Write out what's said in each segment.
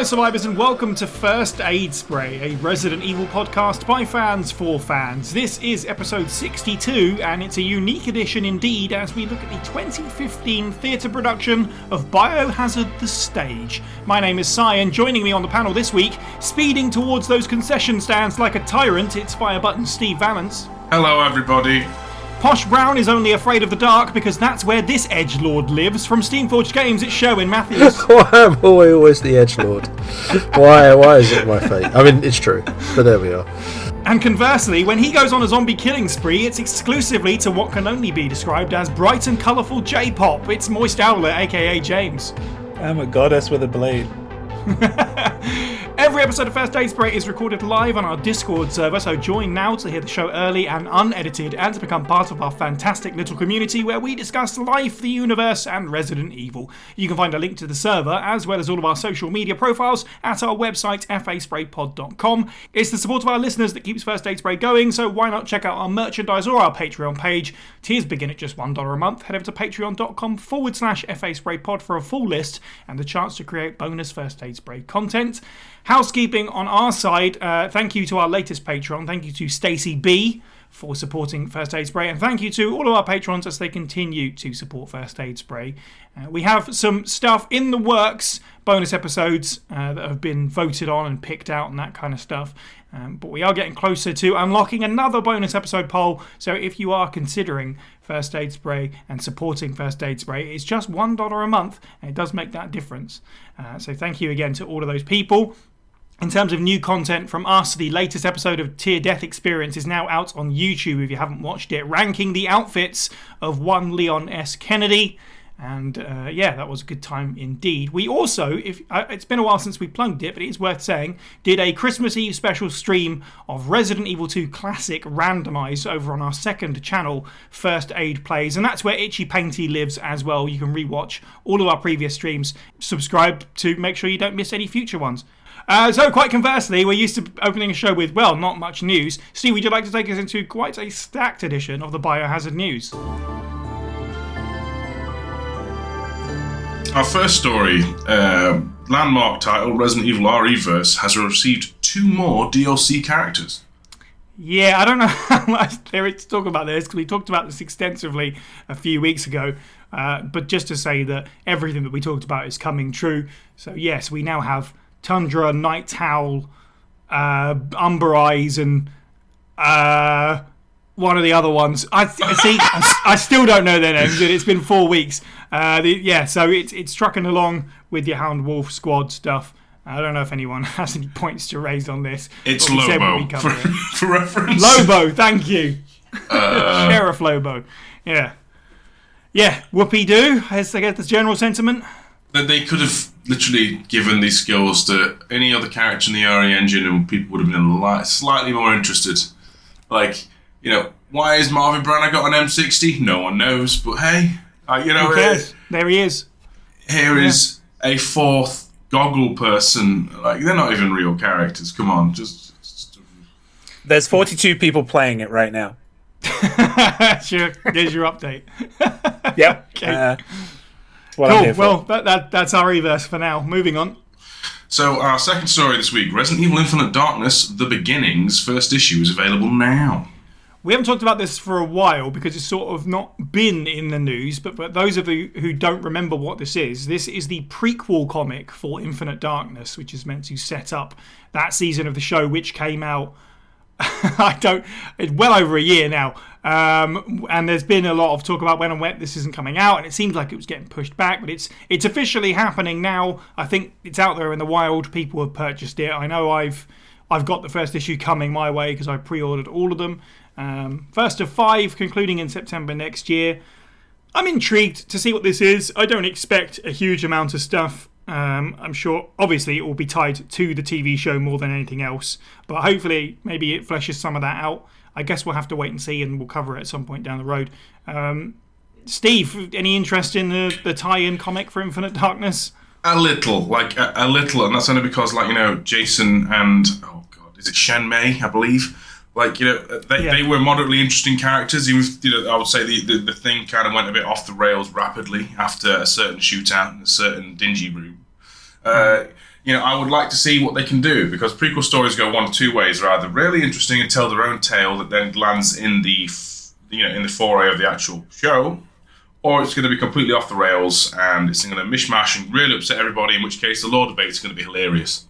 survivors, and welcome to First Aid Spray, a Resident Evil podcast by fans for fans. This is episode 62, and it's a unique edition indeed as we look at the 2015 theatre production of Biohazard The Stage. My name is Si, and joining me on the panel this week, speeding towards those concession stands like a tyrant, it's Fire Button Steve Valance. Hello everybody. Posh Brown is only afraid of the dark because that's where this edgelord lives. From Steamforged Games, it's Sherwin Matthews. Why am I always the edgelord? Why is it my fate? I mean, it's true, but there we are. And conversely, when he goes on a zombie killing spree, it's exclusively to what can only be described as bright and colourful J-pop. It's Moist Owlet, aka James. I'm a goddess with a blade. Every episode of First Aid Spray is recorded live on our Discord server, so join now to hear the show early and unedited and to become part of our fantastic little community where we discuss life, the universe, and Resident Evil. You can find a link to the server, as well as all of our social media profiles, at our website, faspraypod.com. It's the support of our listeners that keeps First Aid Spray going, so why not check out our merchandise or our Patreon page. Tiers begin at just $1 a month. Head over to patreon.com/faspraypod for a full list and the chance to create bonus First Aid Spray content. Housekeeping on our side, thank you to our latest patron. Thank you to Stacey B for supporting First Aid Spray, and thank you to all of our patrons as they continue to support First Aid Spray. We have some stuff in the works, bonus episodes that have been voted on and picked out and that kind of stuff. But we are getting closer to unlocking another bonus episode poll, so if you are considering First Aid Spray and supporting First Aid Spray, it's just $1 a month, and it does make that difference. So thank you again to all of those people. In terms of new content from us, the latest episode of Tear Death Experience is now out on YouTube if you haven't watched it, ranking the outfits of one Leon S. Kennedy. And yeah, that was a good time indeed. We also, it's been a while since we plugged it, but it is worth saying, did a Christmas Eve special stream of Resident Evil 2 Classic randomised over on our second channel, First Aid Plays, and that's where Itchy Painty lives as well. You can rewatch all of our previous streams. Subscribe to make sure you don't miss any future ones. So quite conversely, we're used to opening a show with, well, not much news. Steve, would you like to take us into quite a stacked edition of the Biohazard news? Our first story, landmark title, Resident Evil RE-verse, has received 2 more DLC characters. Yeah, I don't know how much there is to talk about this, because we talked about this extensively a few weeks ago. But just to say that everything that we talked about is coming true. So yes, we now have Tundra, Night Howl, Umber Eyes, and one of the other ones. I still don't know their names. It's been 4 weeks. So it's trucking along with your Hound Wolf Squad stuff. I don't know if anyone has any points to raise on this. It's Lobo, for reference. Lobo, thank you. Sheriff Lobo. Yeah. Whoopee-doo, I get the general sentiment. That they could have literally given these skills to any other character in the RE engine and people would have been slightly more interested. Like, why has Marvin Branagh got an M60? No one knows, but hey, who cares? There he is. Here is a 4th goggle person. Like, they're not even real characters. Come on, just... There's 42 people playing it right now. Sure, there's your update. Yep. Okay. Cool. Well, that's our reverse for now. Moving on. So, our second story this week, Resident Evil Infinite Darkness, The Beginnings, first issue is available now. We haven't talked about this for a while because it's sort of not been in the news, but for those of you who don't remember what this is the prequel comic for Infinite Darkness, which is meant to set up that season of the show, which came out it's well over a year now, and there's been a lot of talk about when this isn't coming out, and it seems like it was getting pushed back, but it's officially happening now. I think it's out there in the wild. People have purchased it. I know I've got the first issue coming my way because I pre-ordered all of them. First of 5, concluding in September next year. I'm intrigued to see what this is. I don't expect a huge amount of stuff. I'm sure, obviously, it will be tied to the TV show more than anything else. But hopefully, maybe it fleshes some of that out. I guess we'll have to wait and see, and we'll cover it at some point down the road. Steve, any interest in the tie-in comic for Infinite Darkness? A little, and that's only because, Jason and, is it Shen Mei, I believe? They were moderately interesting characters. Even if, I would say the thing kind of went a bit off the rails rapidly after a certain shootout in a certain dingy room. I would like to see what they can do, because prequel stories go one of two ways: they're either really interesting and tell their own tale that then lands in the in the foray of the actual show, or it's going to be completely off the rails and it's going to mishmash and really upset everybody. In which case, the lore debate is going to be hilarious.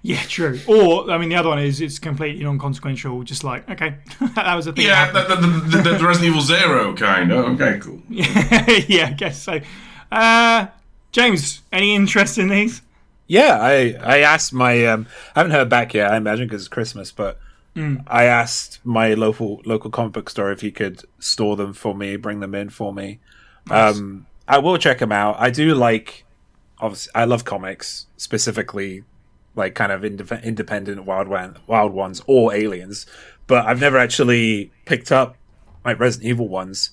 Yeah, true. Or, I mean, the other one is it's completely non-consequential, just like, okay, that was a thing. Yeah, the Resident Evil Zero kind. Oh, okay, cool. Yeah, I guess so. James, any interest in these? Yeah, I asked my I haven't heard back yet. I imagine because it's Christmas, but I asked my local comic book store if he could store them for me, bring them in for me. Nice. I will check them out. I do obviously, I love comics, specifically like kind of independent wild ones or Aliens, but I've never actually picked up like Resident Evil ones.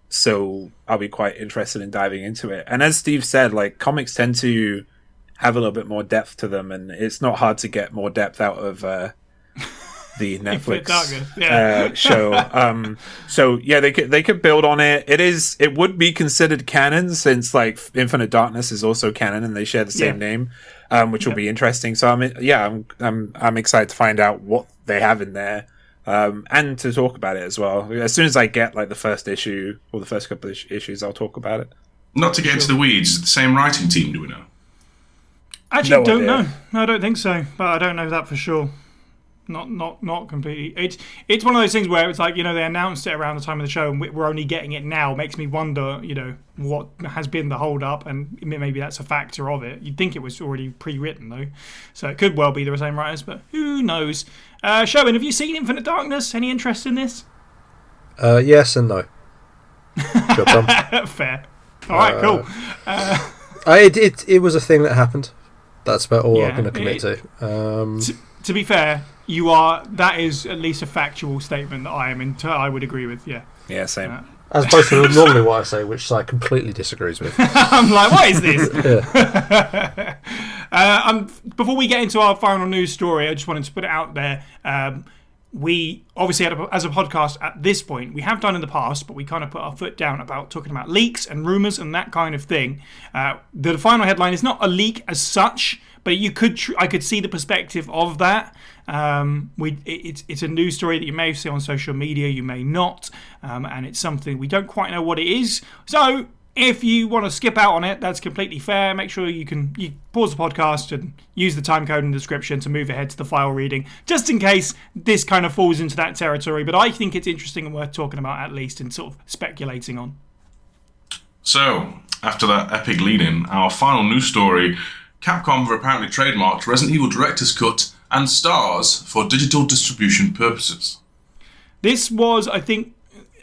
So I'll be quite interested in diving into it. And as Steve said, like comics tend to have a little bit more depth to them, and it's not hard to get more depth out of the Netflix show. So yeah, they could build on it. It would be considered canon, since like Infinite Darkness is also canon and they share the same name, which will be interesting. So I'm excited to find out what they have in there. And to talk about it as well. As soon as I get like the first issue or the first couple of issues, I'll talk about it. Not to get into the weeds, is it the same writing team, do we know? Actually, don't know. No, I don't think so, but I don't know that for sure. Not completely. It's one of those things where it's like, they announced it around the time of the show and we're only getting it now. It makes me wonder, what has been the hold up, and maybe that's a factor of it. You'd think it was already pre-written though, so it could well be the same writers, but who knows. Sherwin, have you seen Infinite Darkness? Any interest in this? Yes and no. Job done. Fair. All right, cool. It was a thing that happened. That's about all I'm going to commit to. To be fair, that is at least a factual statement that I would agree with. Yeah, same. As opposed to normally what I say, which I completely disagrees with. I'm like, what is this? Before we get into our final news story, I just wanted to put it out there. We obviously, as a podcast at this point, we have done in the past, but we kind of put our foot down about talking about leaks and rumours and that kind of thing. The final headline is not a leak as such, but I could see the perspective of that. It's a news story that you may see on social media, you may not, and it's something we don't quite know what it is. So if you want to skip out on it, that's completely fair. Make sure you pause the podcast and use the time code in the description to move ahead to the file reading, just in case this kind of falls into that territory. But I think it's interesting and worth talking about, at least, and sort of speculating on. So, after that epic lead-in, our final news story: Capcom have apparently trademarked Resident Evil Director's Cut and Stars for digital distribution purposes. This was, I think,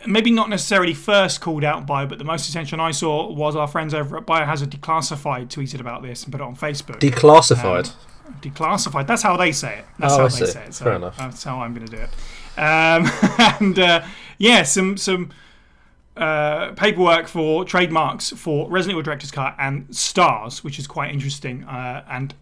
maybe not necessarily first called out by, but the most attention I saw was our friends over at Biohazard Declassified tweeted about this and put it on Facebook. Declassified? Declassified. That's how they say it. That's how they say it. So fair enough. That's how I'm going to do it. Some paperwork for trademarks for Resident Evil Director's Cut and Stars, which is quite interesting. And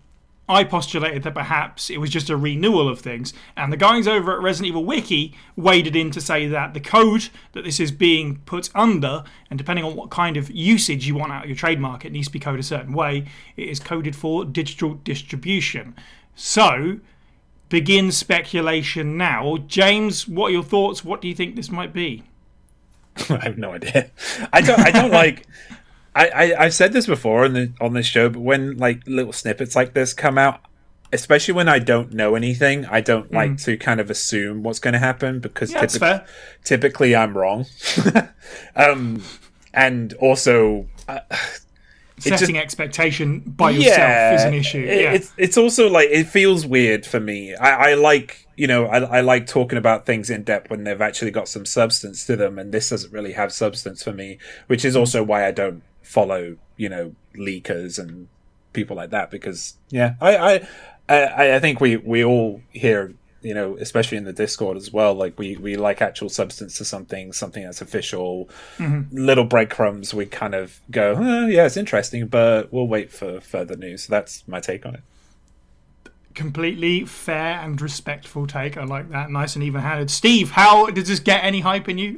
I postulated that perhaps it was just a renewal of things, and the guys over at Resident Evil Wiki waded in to say that the code that this is being put under, and depending on what kind of usage you want out of your trademark, it needs to be coded a certain way. It is coded for digital distribution. So, begin speculation now. James, what are your thoughts? What do you think this might be? I have no idea. I don't like. I've said this before on this show, but when like little snippets like this come out, especially when I don't know anything, I don't like to kind of assume what's going to happen, because typically I'm wrong. And also, setting expectation by yourself is an issue. It's also like, it feels weird for me. I like, I like talking about things in depth when they've actually got some substance to them, and this doesn't really have substance for me, which is also why I don't follow leakers and people like that, because I think we all here, especially in the Discord as well, like we like actual substance to something that's official. Little breadcrumbs, we kind of go, yeah, it's interesting, but we'll wait for further news. So that's my take on it. Completely fair and respectful take. I like that. Nice and even-handed. Steve, how did this get any hype in you?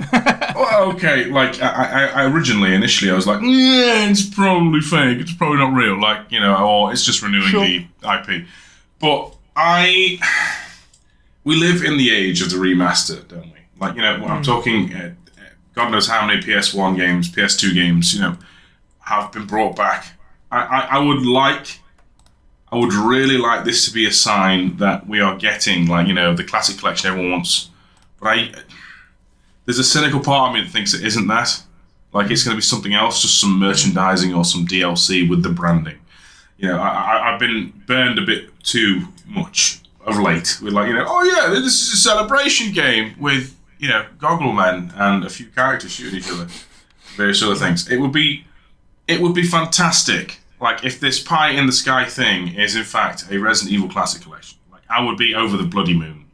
Well, okay, like I initially I was like, yeah, it's probably fake. It's probably not real. Like, you know, or it's just renewing the IP. But we live in the age of the remaster, don't we? Like, you know, I'm talking, God knows how many PS1 games, PS2 games, you know, have been brought back. I would really like this to be a sign that we are getting, like, you know, the classic collection everyone wants. But there's a cynical part of me that thinks it isn't that. Like, it's going to be something else, just some merchandising or some DLC with the branding. You know, I've been burned a bit too much of late with, like, you know, oh yeah, this is a celebration game with, you know, goggle men and a few characters shooting each other, various other things. It would be fantastic, like, if this pie in the sky thing is in fact a Resident Evil Classic Collection. Like, I would be over the bloody moon.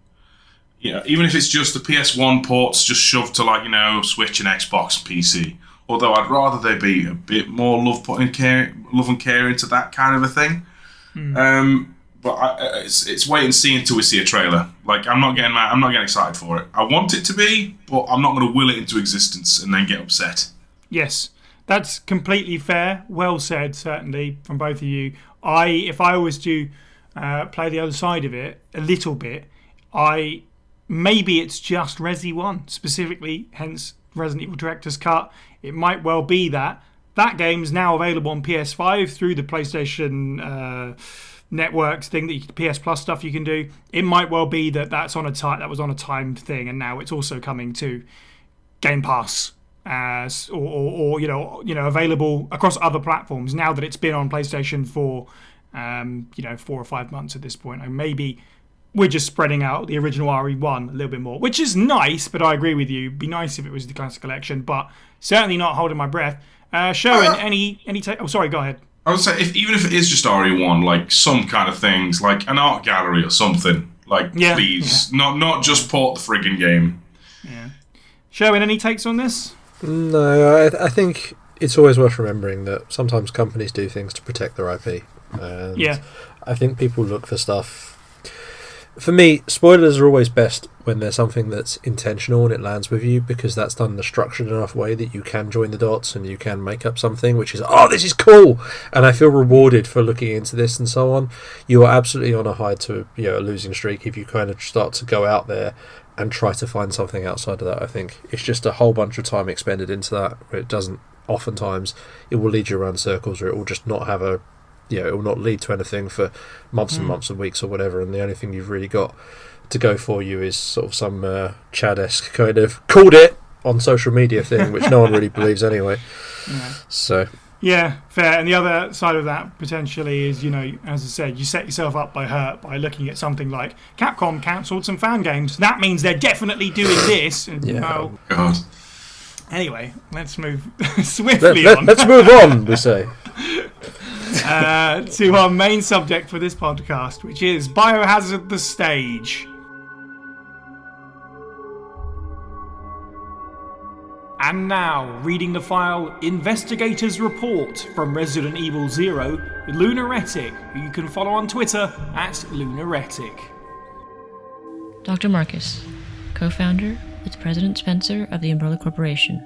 You know, even if it's just the PS1 ports just shoved to, like, you know, Switch and Xbox and PC. Although I'd rather there be a bit more love and care into that kind of a thing. But it's wait and see until we see a trailer. Like, I'm not getting excited for it. I want it to be, but I'm not going to will it into existence and then get upset. Yes, that's completely fair. Well said, certainly, from both of you. If I was to play the other side of it a little bit, maybe it's just Resi 1, specifically, hence Resident Evil Director's Cut. It might well be that game's now available on PS5 through the PlayStation Networks thing, the PS Plus stuff you can do. It might well be that that was on a timed thing, and now it's also coming to Game Pass as or you know available across other platforms now that it's been on PlayStation for 4 or 5 months at this point. And maybe we're just spreading out the original RE1 a little bit more, which is nice, but I agree with you. It'd be nice if it was the classic collection, but certainly not holding my breath. Sherwin, any take? Oh, sorry, go ahead. I would say even if it is just RE1, like some kind of things, like an art gallery or something, like please, not just port the friggin' game. Yeah. Sherwin, any takes on this? No, I think it's always worth remembering that sometimes companies do things to protect their IP. And I think people look for stuff. For me, spoilers are always best when there's something that's intentional and it lands with you, because that's done in a structured enough way that you can join the dots and you can make up something which is, oh, this is cool, and I feel rewarded for looking into this and so on. You are absolutely on a high to a losing streak if you kind of start to go out there and try to find something outside of that. I think it's just a whole bunch of time expended into that, where it doesn't, oftentimes it will lead you around circles, or it will just not have a it will not lead to anything for months and months and weeks or whatever, and the only thing you've really got to go for you is sort of some Chad-esque kind of called it on social media thing, which no one really believes anyway. So fair. And the other side of that potentially is, as I said, you set yourself up by looking at something like Capcom cancelled some fan games. That means they're definitely doing this. And, God. Anyway, let's move swiftly on. Let's move on, we say. To our main subject for this podcast, which is Biohazard The Stage. And now, reading the file Investigators Report from Resident Evil 0 with Lunaretic, who you can follow on Twitter at Lunaretic. Dr. Marcus, co-founder with President Spencer of the Umbrella Corporation,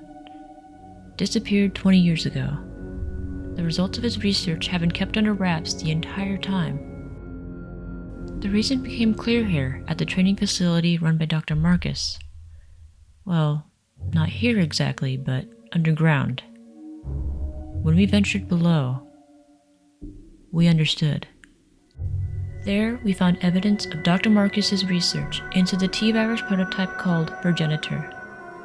disappeared 20 years ago. The results of his research have been kept under wraps the entire time. The reason became clear here at the training facility run by Dr. Marcus. Well, not here exactly, but underground. When we ventured below, we understood. There, we found evidence of Dr. Marcus's research into the T-virus prototype called Progenitor.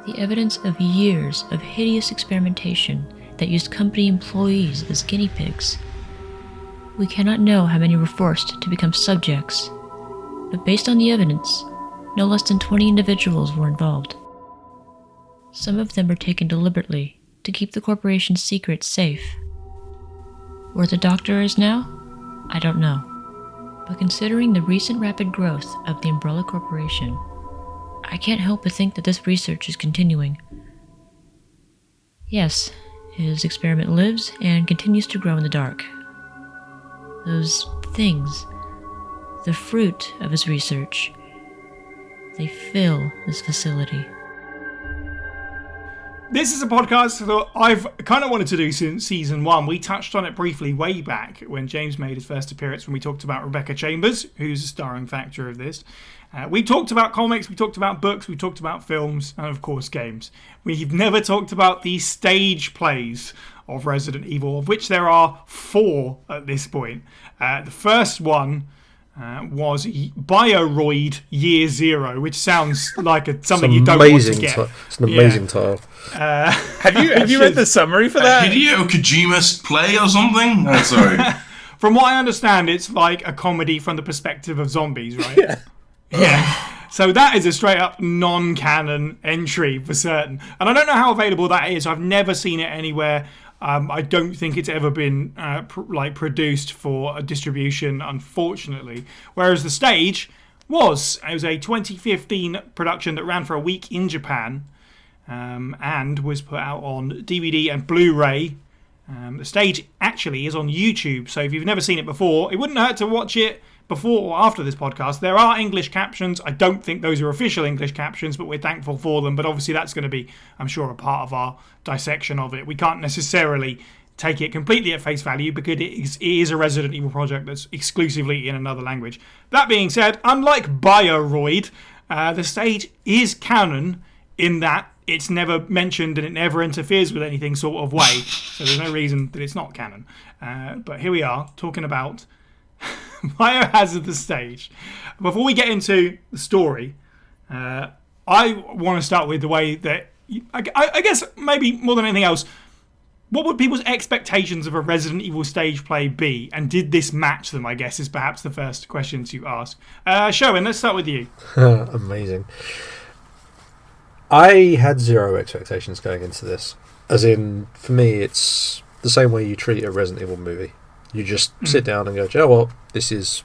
The evidence of years of hideous experimentation that used company employees as guinea pigs. We cannot know how many were forced to become subjects, but based on the evidence, no less than 20 individuals were involved. Some of them were taken deliberately to keep the corporation's secrets safe. Where the doctor is now, I don't know. But considering the recent rapid growth of the Umbrella Corporation, I can't help but think that this research is continuing. Yes, his experiment lives and continues to grow in the dark. Those the fruit of his research. They fill this facility. This is a podcast that I've kind of wanted to do since season 1. We touched on it briefly way back when James made his first appearance, when we talked about Rebecca Chambers, who's a starring factor of this. We talked about comics, we talked about books, we talked about films, and of course games. We've never talked about the stage plays of Resident Evil, of which there are 4 at this point. The first one was Bioroid Year Zero, which sounds like something you don't want to get. It's an amazing title. Have you read the summary for that? Hideo Kojima's play or something? Oh, sorry. From what I understand, it's like a comedy from the perspective of zombies, right? Yeah. So that is a straight up non-canon entry for certain. And I don't know how available that is. I've never seen it anywhere. I don't think it's ever been produced for a distribution, unfortunately. Whereas The Stage was a 2015 production that ran for a week in Japan and was put out on DVD and Blu-ray. The Stage actually is on YouTube, so if you've never seen it before, it wouldn't hurt to watch it before or after this podcast. There are English captions. I don't think those are official English captions, but we're thankful for them. But obviously that's going to be, I'm sure, a part of our dissection of it. We can't necessarily take it completely at face value because it is a Resident Evil project that's exclusively in another language. That being said, unlike Bioroid, The Stage is canon in that it's never mentioned and it never interferes with anything sort of way. So there's no reason that it's not canon. But here we are talking about Biohazard The Stage. Before we get into the story, I want to start with the way that I guess maybe more than anything else, what would people's expectations of a Resident Evil stage play be, and did this match them? I guess is perhaps the first question to ask. Sherwin, let's start with you. Amazing. I had 0 expectations going into this. As in, for me, it's the same way you treat a Resident Evil movie. You just sit down and go, "Oh, well, this is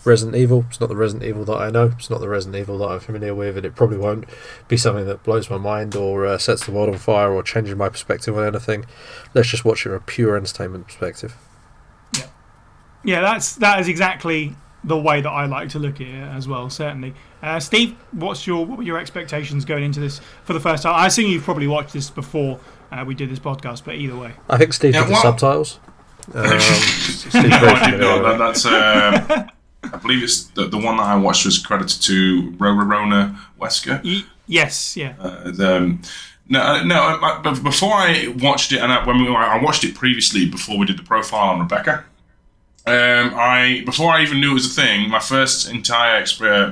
Resident Evil. It's not the Resident Evil that I know. It's not the Resident Evil that I'm familiar with, and it probably won't be something that blows my mind or sets the world on fire or changes my perspective on anything. Let's just watch it from a pure entertainment perspective." Yeah, that is exactly the way that I like to look at it as well. Certainly, Steve, what were your expectations going into this for the first time? I assume you've probably watched this before we did this podcast, but either way, I think Steve did the subtitles. That's I believe it's the one that I watched was credited to Rona Wesker. Yes, yeah. But before I watched it, and I watched it previously before we did the profile on Rebecca. Before I even knew it was a thing, my first entire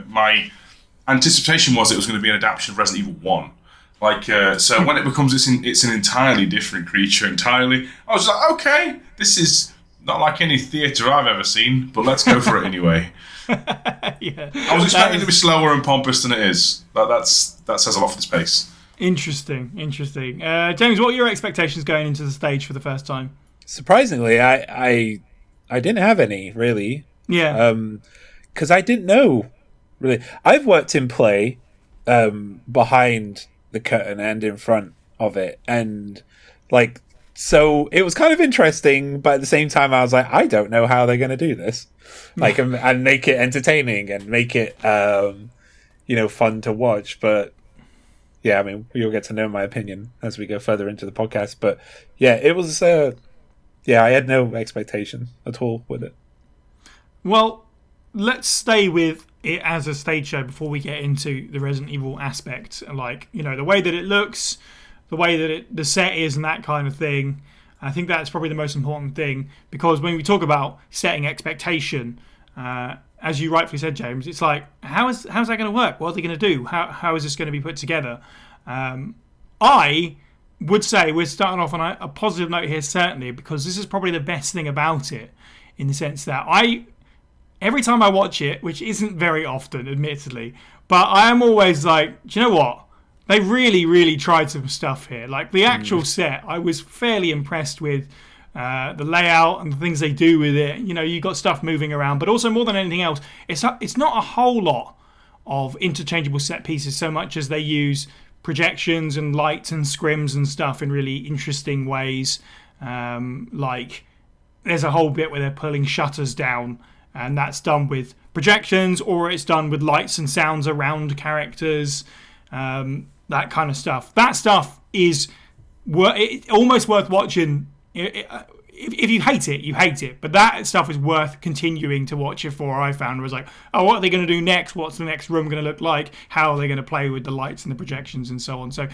my anticipation was it was going to be an adaptation of Resident Evil 1. So when it becomes it's an entirely different creature entirely, I was like, okay, this is not like any theatre I've ever seen, but let's go for it anyway. Yeah, I was expecting it to be slower and pompous than it is. That says a lot for the space. Interesting. James, what were your expectations going into the stage for the first time? Surprisingly, I didn't have any, really. Yeah. Because I didn't know, really. I've worked in play behind the curtain and in front of it, and so it was kind of interesting, but at the same time I was like, I don't know how they're going to do this, and make it entertaining and make it fun to watch. But yeah, I mean, you'll get to know my opinion as we go further into the podcast. But yeah, it was I had no expectation at all with it. Well, let's stay with it as a stage show before we get into the Resident Evil aspect, the way that it looks, the way that the set is, and that kind of thing. I think that's probably the most important thing, because when we talk about setting expectation, as you rightfully said, James, it's like, how's that going to work? What are they going to do? How is this going to be put together? I would say we're starting off on a positive note here, certainly, because this is probably the best thing about it, in the sense that every time I watch it, which isn't very often, admittedly, but I am always like, do you know what? They really, really tried some stuff here. Like, the actual set, I was fairly impressed with the layout and the things they do with it. You got stuff moving around, but also more than anything else, it's not a whole lot of interchangeable set pieces so much as they use projections and lights and scrims and stuff in really interesting ways. There's a whole bit where they're pulling shutters down and that's done with projections, or it's done with lights and sounds around characters, that kind of stuff. That stuff is almost worth watching. If you hate it, you hate it. But that stuff is worth continuing to watch it for. I found was like, oh, what are they going to do next? What's the next room going to look like? How are they going to play with the lights and the projections and so on? So,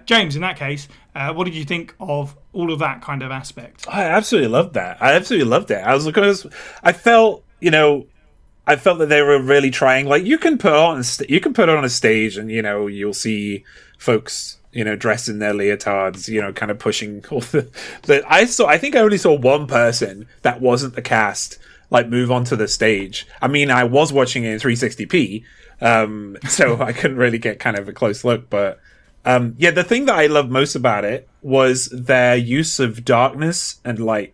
James, in that case, what did you think of all of that kind of aspect? I absolutely loved that. I absolutely loved it. I felt that they were really trying. Like, you can put it on a stage, and you'll see folks dressed in their leotards, kind of pushing all I think I only saw one person that wasn't the cast, like, move onto the stage. I mean, I was watching it in 360p, so I couldn't really get kind of a close look, but the thing that I loved most about it was their use of darkness and light.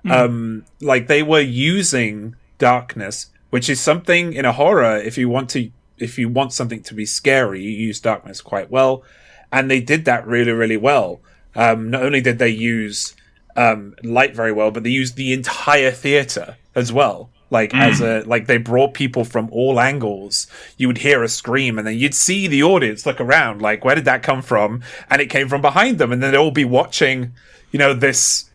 Like, they were using darkness, which is something in a horror, if you want something to be scary, you use darkness quite well. And they did that really, really well. Not only did they use light very well, but they used the entire theater as well. Like, they brought people from all angles. You would hear a scream, and then you'd see the audience look around, like, where did that come from? And it came from behind them, and then they'll all be watching, this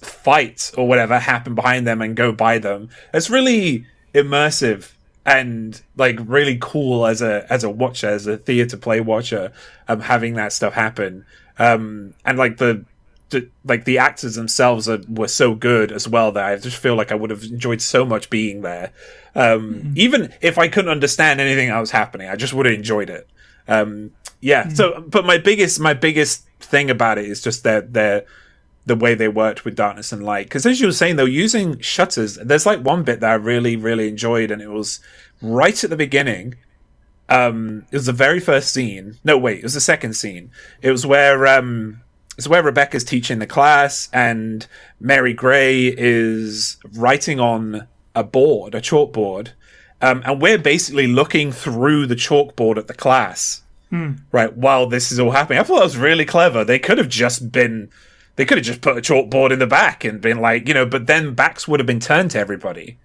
fight or whatever happen behind them and go by them. It's really immersive and, like, really cool as a watcher, as a theater play watcher, having that stuff happen. And like the actors themselves were so good as well that I just feel like I would have enjoyed so much being there. Even if I couldn't understand anything that was happening, I just would have enjoyed it. So, but my biggest thing about it is just the way they worked with darkness and light. Because as you were saying, though, using shutters, there's like one bit that I really, really enjoyed, and it was right at the beginning. It was the very first scene. No, wait, it was the second scene. It was where Rebecca's teaching the class, and Mary Gray is writing on a chalkboard, and we're basically looking through the chalkboard at the class, right, while this is all happening. I thought that was really clever. They could have just put a chalkboard in the back and been like, but then backs would have been turned to everybody,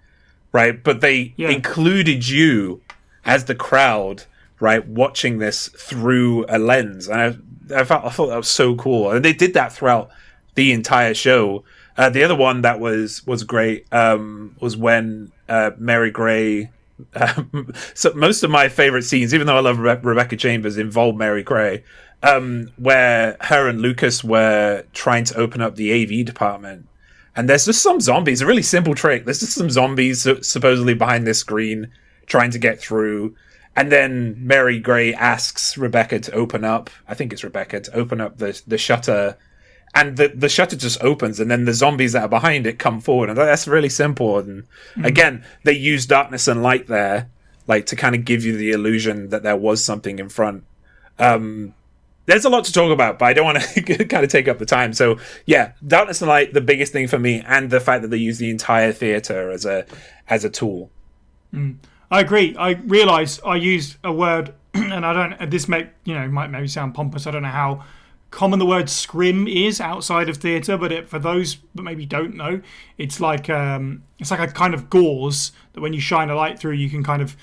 right? But they included you as the crowd, right, watching this through a lens. And I thought that was so cool. And they did that throughout the entire show. The other one that was great was when Mary Gray... so most of my favorite scenes, even though I love Rebecca Chambers, involve Mary Gray, where her and Lucas were trying to open up the AV department. And there's just some zombies, a really simple trick. There's just some zombies supposedly behind this screen trying to get through. And then Mary Gray asks Rebecca to open up, I think it's Rebecca, to open up the shutter. And the shutter just opens, and then the zombies that are behind it come forward. And that's really simple. And again, they use darkness and light there, like, to kind of give you the illusion that there was something in front. There's a lot to talk about, but I don't want to kind of take up the time. So, yeah, darkness and light, the biggest thing for me, and the fact that they use the entire theater as a tool. I agree. I realise I used a word, and I don't. This might maybe sound pompous. I don't know how common the word scrim is outside of theatre, but for those that maybe don't know, it's like a kind of gauze that when you shine a light through, you can kind of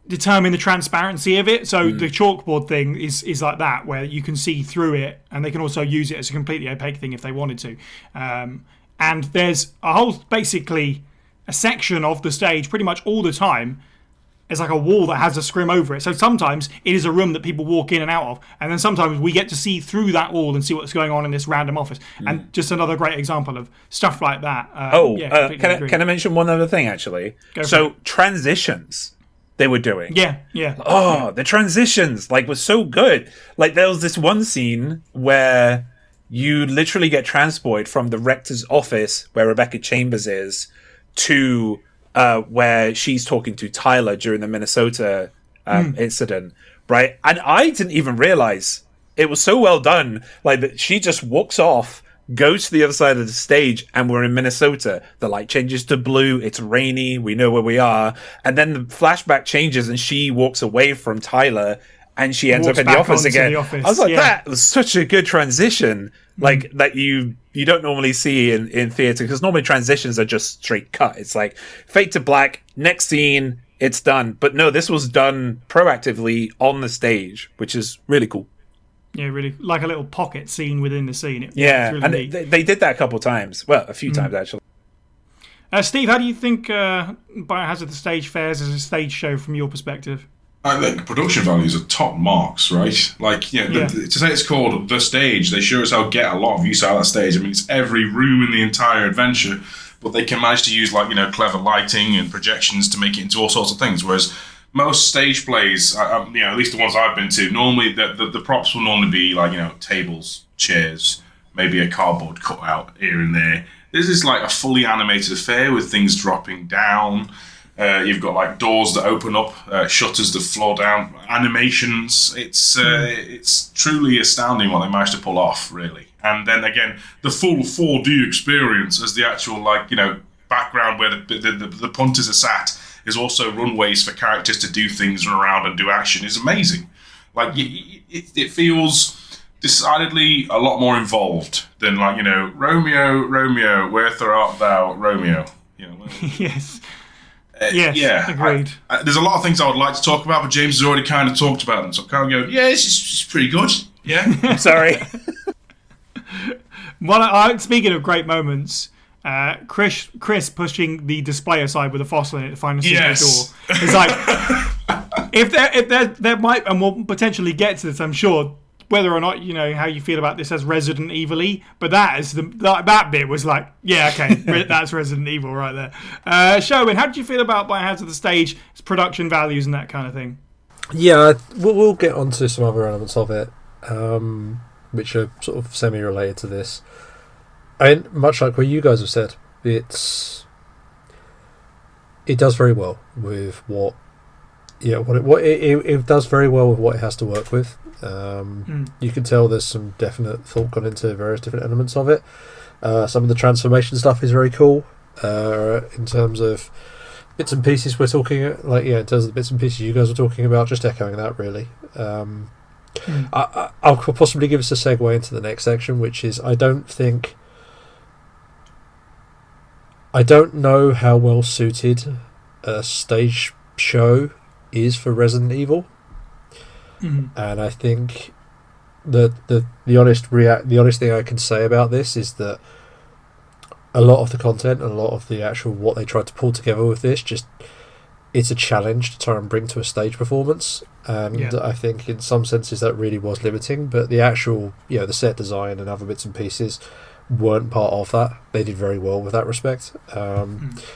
determine the transparency of it. So the chalkboard thing is like that, where you can see through it, and they can also use it as a completely opaque thing if they wanted to. And there's a whole, basically, a section of the stage pretty much all the time. It's like a wall that has a scrim over it. So sometimes it is a room that people walk in and out of, and then sometimes we get to see through that wall and see what's going on in this random office. And just another great example of stuff like that. Can I mention one other thing, actually? So transitions they were doing. Yeah. The transitions, were so good. Like, there was this one scene where you literally get transported from the rector's office, where Rebecca Chambers is, to where she's talking to Tyler during the Minnesota incident, right? And I didn't even realize it was so well done. Like, that she just walks off, goes to the other side of the stage, and we're in Minnesota. The light changes to blue. It's rainy. We know where we are. And then the flashback changes, and she walks away from Tyler, and she ends Walks up in the back office onto again. the office, I was like, yeah. that was such a good transition, like that you don't normally see in theatre, because normally transitions are just straight cut. It's like fade to black, next scene, it's done. But no, this was done proactively on the stage, which is really cool. Yeah, really like a little pocket scene within the scene. It's really and neat. they did that a couple times. Well, a few times actually. Steve, how do you think Biohazard The Stage fares as a stage show from your perspective? I think production values are top marks, right? Like, to say it's called The Stage, they sure as hell get a lot of use out of that stage. I mean, it's every room in the entire adventure, but they can manage to use, like, clever lighting and projections to make it into all sorts of things. Whereas most stage plays, at least the ones I've been to, normally the props will normally be like, tables, chairs, maybe a cardboard cutout here and there. This is like a fully animated affair with things dropping down. You've got like doors that open up, shutters that floor down, animations. It's truly astounding what they managed to pull off, really. And then again, the full 4D experience as the actual background where the punters are sat is also runways for characters to do things around and do action is amazing. Like it feels decidedly a lot more involved than Romeo, wherefore art thou, Romeo? Yes. Yes, agreed. There's a lot of things I would like to talk about, but James has already kind of talked about them, so I kind of go, yeah, it's pretty good. Yeah. I'm sorry. Speaking of great moments, Chris pushing the display aside with a fossil in it to find a secret door. It's like, if there might, and we'll potentially get to this, I'm sure, whether or not how you feel about this as Resident Evil-y, but that bit was like, yeah, okay, that's Resident Evil right there. Sherwin, how did you feel about Biohazard The Stage, its production values and that kind of thing? Yeah, we'll get onto some other elements of it, which are sort of semi-related to this. And much like what you guys have said, it does very well with what it does very well with what it has to work with. You can tell there's some definite thought gone into various different elements of it. Some of the transformation stuff is very cool. In terms of bits and pieces we're talking in terms of the bits and pieces you guys were talking about, just echoing that really. I'll possibly give us a segue into the next section, which is I don't know how well suited a stage show is for Resident Evil. And I think that the honest thing I can say about this is that a lot of the content and a lot of the actual what they tried to pull together with this, it's a challenge to try and bring to a stage performance, and I think in some senses that really was limiting. But the actual the set design and other bits and pieces weren't part of that. They did very well with that respect.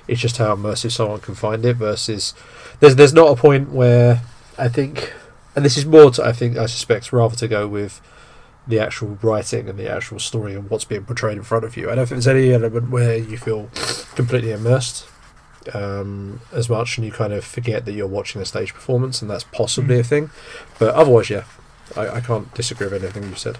It's just how immersive someone can find it versus there's not a point where I think. And this is more I suspect, rather to go with the actual writing and the actual story and what's being portrayed in front of you. I don't think there's any element where you feel completely immersed as much, and you kind of forget that you're watching a stage performance, and that's possibly a thing. But otherwise, I can't disagree with anything you said.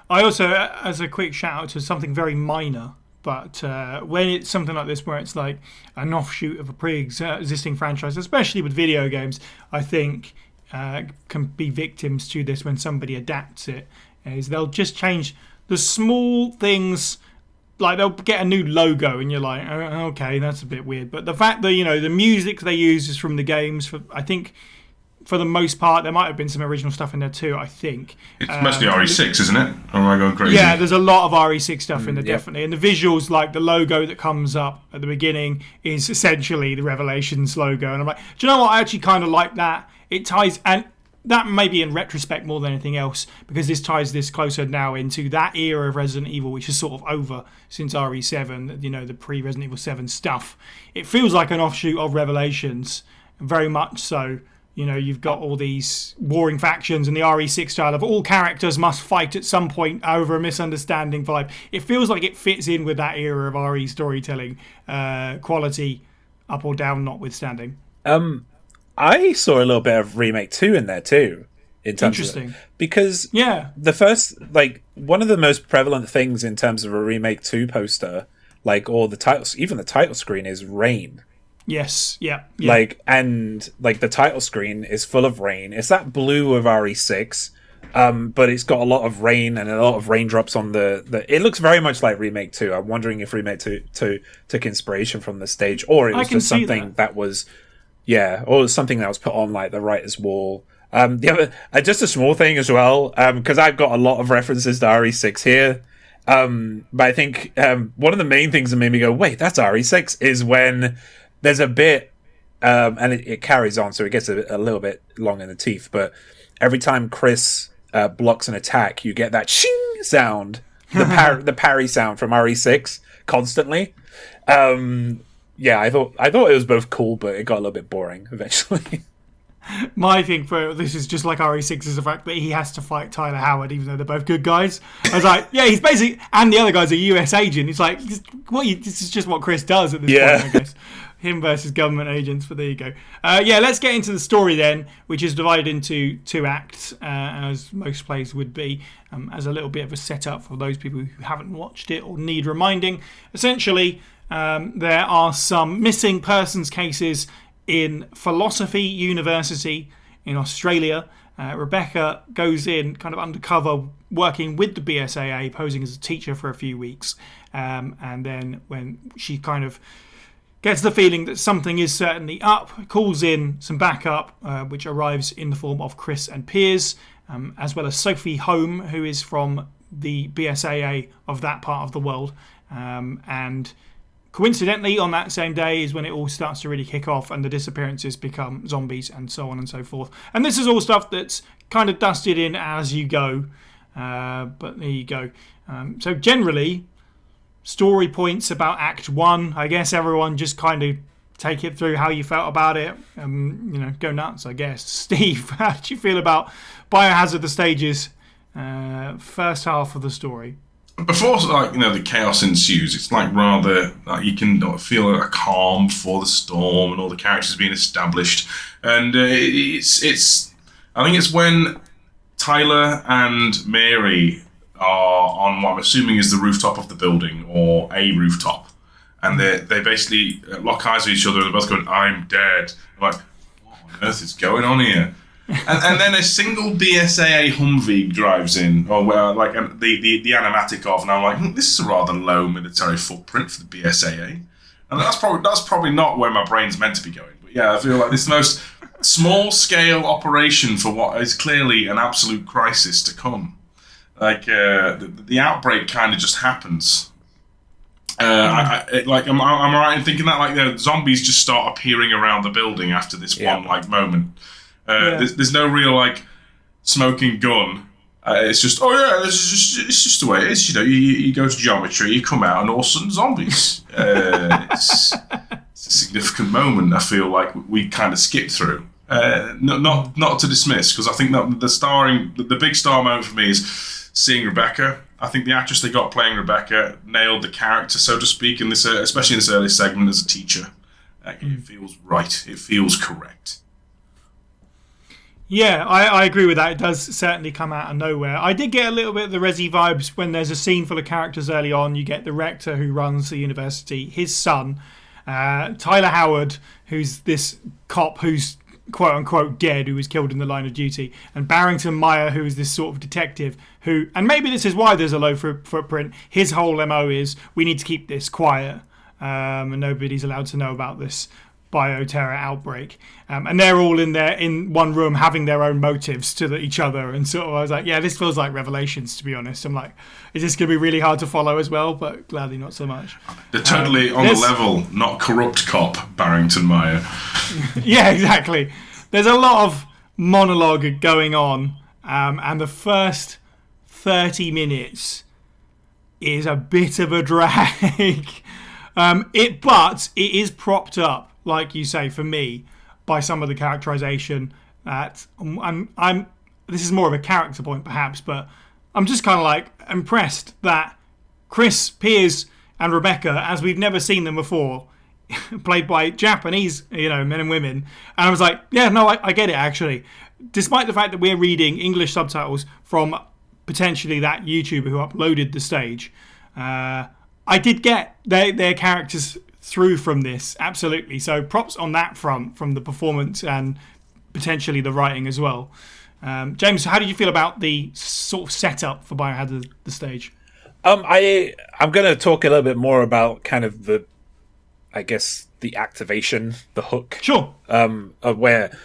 I also, as a quick shout out to something very minor, but when it's something like this where it's like an offshoot of a pre-existing franchise, especially with video games, I think can be victims to this when somebody adapts it, is they'll just change the small things, like they'll get a new logo and you're like, oh, okay, that's a bit weird. But the fact that, the music they use is from the games, I think for the most part, there might have been some original stuff in there too, I think. It's mostly RE6, isn't it? Or am I going crazy? Yeah, there's a lot of RE6 stuff in there, definitely. And the visuals, like the logo that comes up at the beginning, is essentially the Revelations logo. And I'm like, do you know what? I actually kind of like that. It ties, and that may be in retrospect more than anything else, because this ties this closer now into that era of Resident Evil, which is sort of over since RE7, the pre-Resident Evil 7 stuff. It feels like an offshoot of Revelations, very much so. You've got all these warring factions and the RE6 style of all characters must fight at some point over a misunderstanding vibe. It feels like it fits in with that era of RE storytelling, quality up or down notwithstanding. I saw a little bit of Remake 2 in there too. Interesting. Because the first, one of the most prevalent things in terms of a Remake 2 poster, or the titles, even the title screen, is rain. Yes, yeah. Like, and like the title screen is full of rain. It's that blue of RE6, but it's got a lot of rain and a lot of raindrops on the. It looks very much like Remake 2. I'm wondering if Remake 2 took inspiration from the stage, or it was just something that was, or something that was put on like the writer's wall. The other, just a small thing as well, because I've got a lot of references to RE6 here. But I think one of the main things that made me go, wait, that's RE6, is when there's a bit, and it carries on, so it gets a little bit long in the teeth, but every time Chris blocks an attack, you get that shing sound, the parry sound from RE6 constantly. I thought it was both cool, but it got a little bit boring eventually. My thing for this is just like RE6 is the fact that he has to fight Tyler Howard, even though they're both good guys. I was like, yeah, he's basically, and the other guy's a US agent. It's like, this is just what Chris does at this point, I guess. Him versus government agents, but there you go. Let's get into the story then, which is divided into 2 acts, as most plays would be, as a little bit of a setup for those people who haven't watched it or need reminding. Essentially, there are some missing persons cases in Philosophy University in Australia. Rebecca goes in kind of undercover, working with the BSAA, posing as a teacher for a few weeks. And then when she kind of gets the feeling that something is certainly up, calls in some backup, which arrives in the form of Chris and Piers, as well as Sophie Home, who is from the BSAA of that part of the world. And coincidentally, on that same day is when it all starts to really kick off and the disappearances become zombies and so on and so forth. And this is all stuff that's kind of dusted in as you go. But there you go. So generally, story points about Act 1. I guess everyone just kind of take it through how you felt about it. Go nuts, I guess. Steve, how did you feel about Biohazard The Stage's first half of the story? Before, the chaos ensues, it's rather you can feel a calm before the storm and all the characters being established, and it's I think it's when Tyler and Mary are on what I'm assuming is the rooftop of the building or a rooftop, and they basically lock eyes with each other and they're both going, "I'm dead." I'm like, what on earth is going on here? and then a single BSAA Humvee drives in, or the animatic of, and I'm like, this is a rather low military footprint for the BSAA, and that's probably not where my brain's meant to be going. But yeah, I feel like this is the most small scale operation for what is clearly an absolute crisis to come. The outbreak kind of just happens. Am I right in thinking that zombies just start appearing around the building after this one moment? There's no real smoking gun. It's just it's just the way it is. You go to geometry, you come out, and all of a sudden zombies. It's a significant moment. I feel like we kind of skipped through. Not to dismiss, because I think that the big star moment for me is seeing Rebecca. I think the actress they got playing Rebecca nailed the character, so to speak, in this, especially in this early segment as a teacher. It feels right. It feels correct. Yeah, I agree with that. It does certainly come out of nowhere. I did get a little bit of the Resi vibes when there's a scene full of characters early on. You get the rector who runs the university, his son, Tyler Howard, who's this cop who's quote-unquote dead, who was killed in the line of duty, and Barrington Meyer, who is this sort of detective who, and maybe this is why there's a low footprint, his whole MO is, we need to keep this quiet, and nobody's allowed to know about this bioterror outbreak, and they're all in one room having their own motives to each other, and sort of I was like, yeah, this feels like Revelations, to be honest. I'm like, is this going to be really hard to follow as well? But gladly not so much. They're totally on the level, not corrupt cop Barrington Meyer. Yeah, exactly. There's a lot of monologue going on, and the first 30 minutes is a bit of a drag. But it is propped up, like you say, for me, by some of the characterization. That this is more of a character point, perhaps, but I'm just kind of impressed that Chris, Piers, and Rebecca, as we've never seen them before, played by Japanese, men and women. And I was like, yeah, no, I get it, actually. Despite the fact that we're reading English subtitles from potentially that YouTuber who uploaded The Stage, I did get their characters through from this, absolutely. So props on that front, from the performance and potentially the writing as well. James, how did you feel about the sort of setup for Biohazard The Stage? I'm going to talk a little bit more about kind of the activation, the hook. Sure. Of where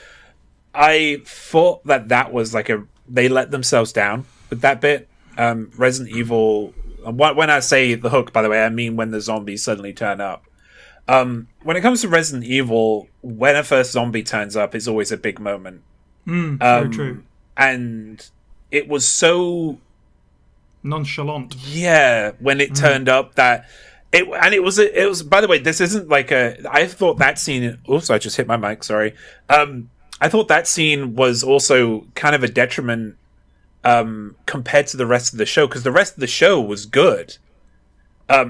I thought that was like they let themselves down with that bit. Resident Evil, when I say the hook, by the way, I mean when the zombies suddenly turn up. When it comes to Resident Evil, when a first zombie turns up, it's always a big moment. Very true. And it was so nonchalant. Yeah, when it turned up that it was. By the way, this isn't like I thought that scene. Also, I just hit my mic. Sorry. I thought that scene was also kind of a detriment compared to the rest of the show, because the rest of the show was good,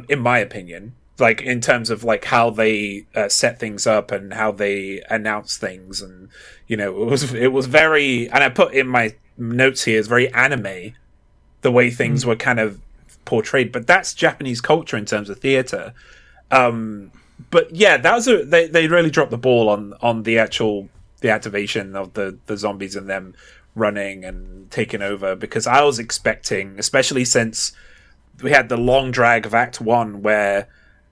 in my opinion. Like in terms of like how they set things up and how they announce things, and it was very. And I put in my notes here, it's very anime, the way things were kind of portrayed. But that's Japanese culture in terms of theater. But yeah, that was they really dropped the ball on the activation of the zombies and them running and taking over, because I was expecting, especially since we had the long drag of Act 1 where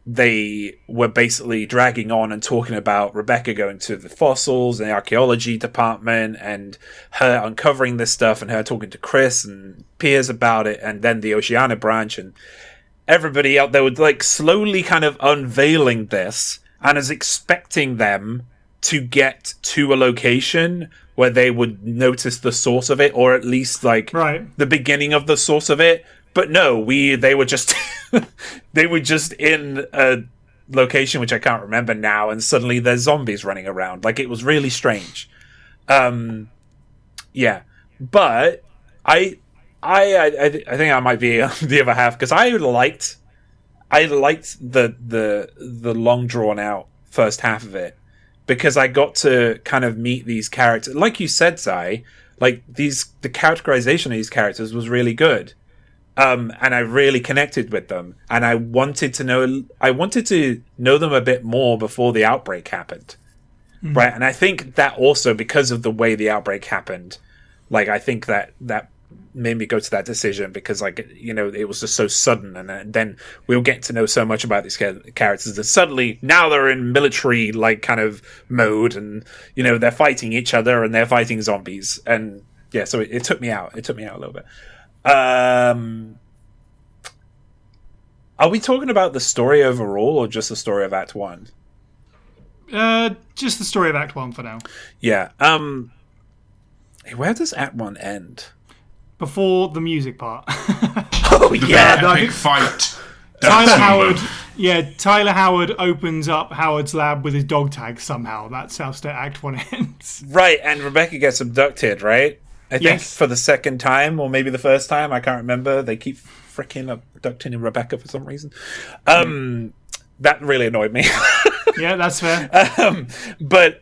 they were basically dragging on and talking about Rebecca going to the fossils and the archaeology department and her uncovering this stuff and her talking to Chris and Piers about it, and then the Oceania branch and everybody out there would like slowly kind of unveiling this, and is expecting them to get to a location where they would notice the source of it, or at least like the beginning of the source of it. But no, they were just they were just in a location which I can't remember now, and suddenly there's zombies running around. Like, it was really strange. Yeah, but I think I might be the other half, because I liked the long drawn out first half of it, because I got to kind of meet these characters. Like you said, Zai, like the characterization of these characters was really good. And I really connected with them, and I wanted to know them a bit more before the outbreak happened. Right. And I think that also, because of the way the outbreak happened, like, I think that made me go to that decision, because like, it was just so sudden, and then we were getting to know so much about these characters that suddenly now they're in military like kind of mode, and they're fighting each other and they're fighting zombies, and yeah, so it took me out a little bit. Are we talking about the story overall, or just the story of Act 1? Just the story of Act 1 for now. Yeah. Where does Act 1 end? Before the music part. Oh, yeah. The epic fight. Tyler Howard opens up Howard's lab with his dog tag somehow. That's how Act 1 ends. Right, and Rebecca gets abducted, right? I think for the second time, or maybe the first time, I can't remember. They keep freaking abducting Rebecca for some reason. That really annoyed me. Yeah, that's fair. But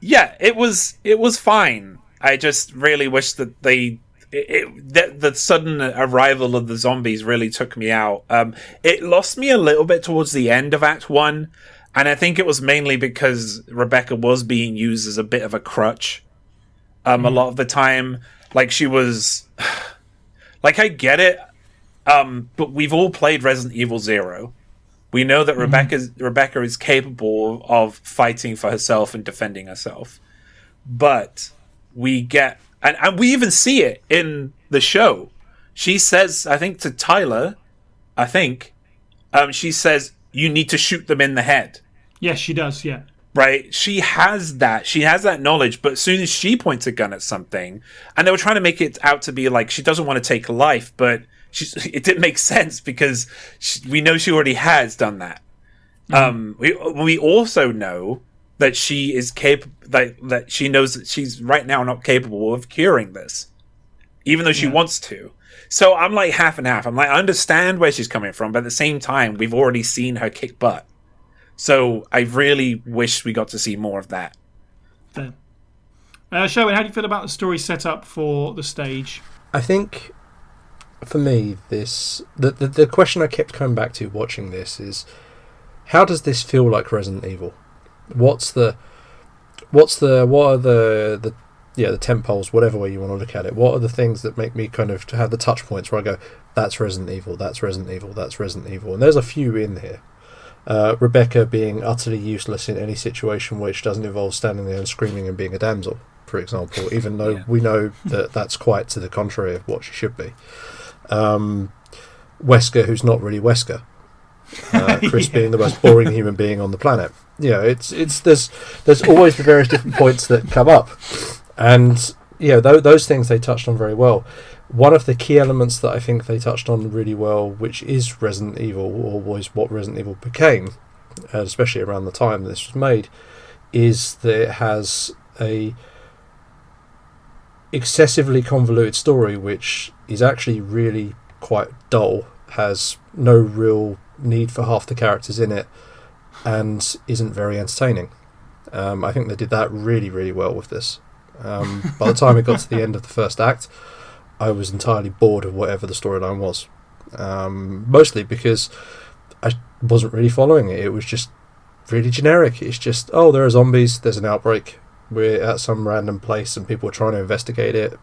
yeah, it was fine. I just really wish that the sudden arrival of the zombies really took me out. It lost me a little bit towards the end of Act 1, and I think it was mainly because Rebecca was being used as a bit of a crutch. A lot of the time, like, she was like, I get it, but we've all played Resident Evil 0. We know that Rebecca is capable of fighting for herself and defending herself, but we get, and we even see it in the show. She says, I think to Tyler, she says, you need to shoot them in the head. Yes, she does. Yeah. Right, she has that knowledge, but as soon as she points a gun at something, and they were trying to make it out to be like she doesn't want to take life, but it didn't make sense, because we know she already has done that. We also know that she is capable, that she knows that she's right now not capable of curing this, even though she wants to. So I'm like half and half. I'm like, I understand where she's coming from, but at the same time, we've already seen her kick butt. So I really wish we got to see more of that. Fair. Sherwin, how do you feel about the story set up for the stage? I think, for me, the question I kept coming back to watching this is, how does this feel like Resident Evil? What are the tent poles, whatever way you want to look at it? What are the things that make me kind of have the touch points where I go, that's Resident Evil, that's Resident Evil, that's Resident Evil? And there's a few in here. Rebecca being utterly useless in any situation which doesn't involve standing there and screaming and being a damsel, for example, even though we know that that's quite to the contrary of what she should be. Wesker, who's not really Wesker. Chris being the most boring human being on the planet. There's always the various different points that come up, and those things they touched on very well. One of the key elements that I think they touched on really well, which is Resident Evil, or was what Resident Evil became, especially around the time this was made, is that it has a excessively convoluted story which is actually really quite dull, has no real need for half the characters in it, and isn't very entertaining. I think they did that really, really well with this. By the time it got to the end of the first act, I was entirely bored of whatever the storyline was. Mostly because I wasn't really following it. It was just really generic. It's just, there are zombies, there's an outbreak, we're at some random place and people are trying to investigate it.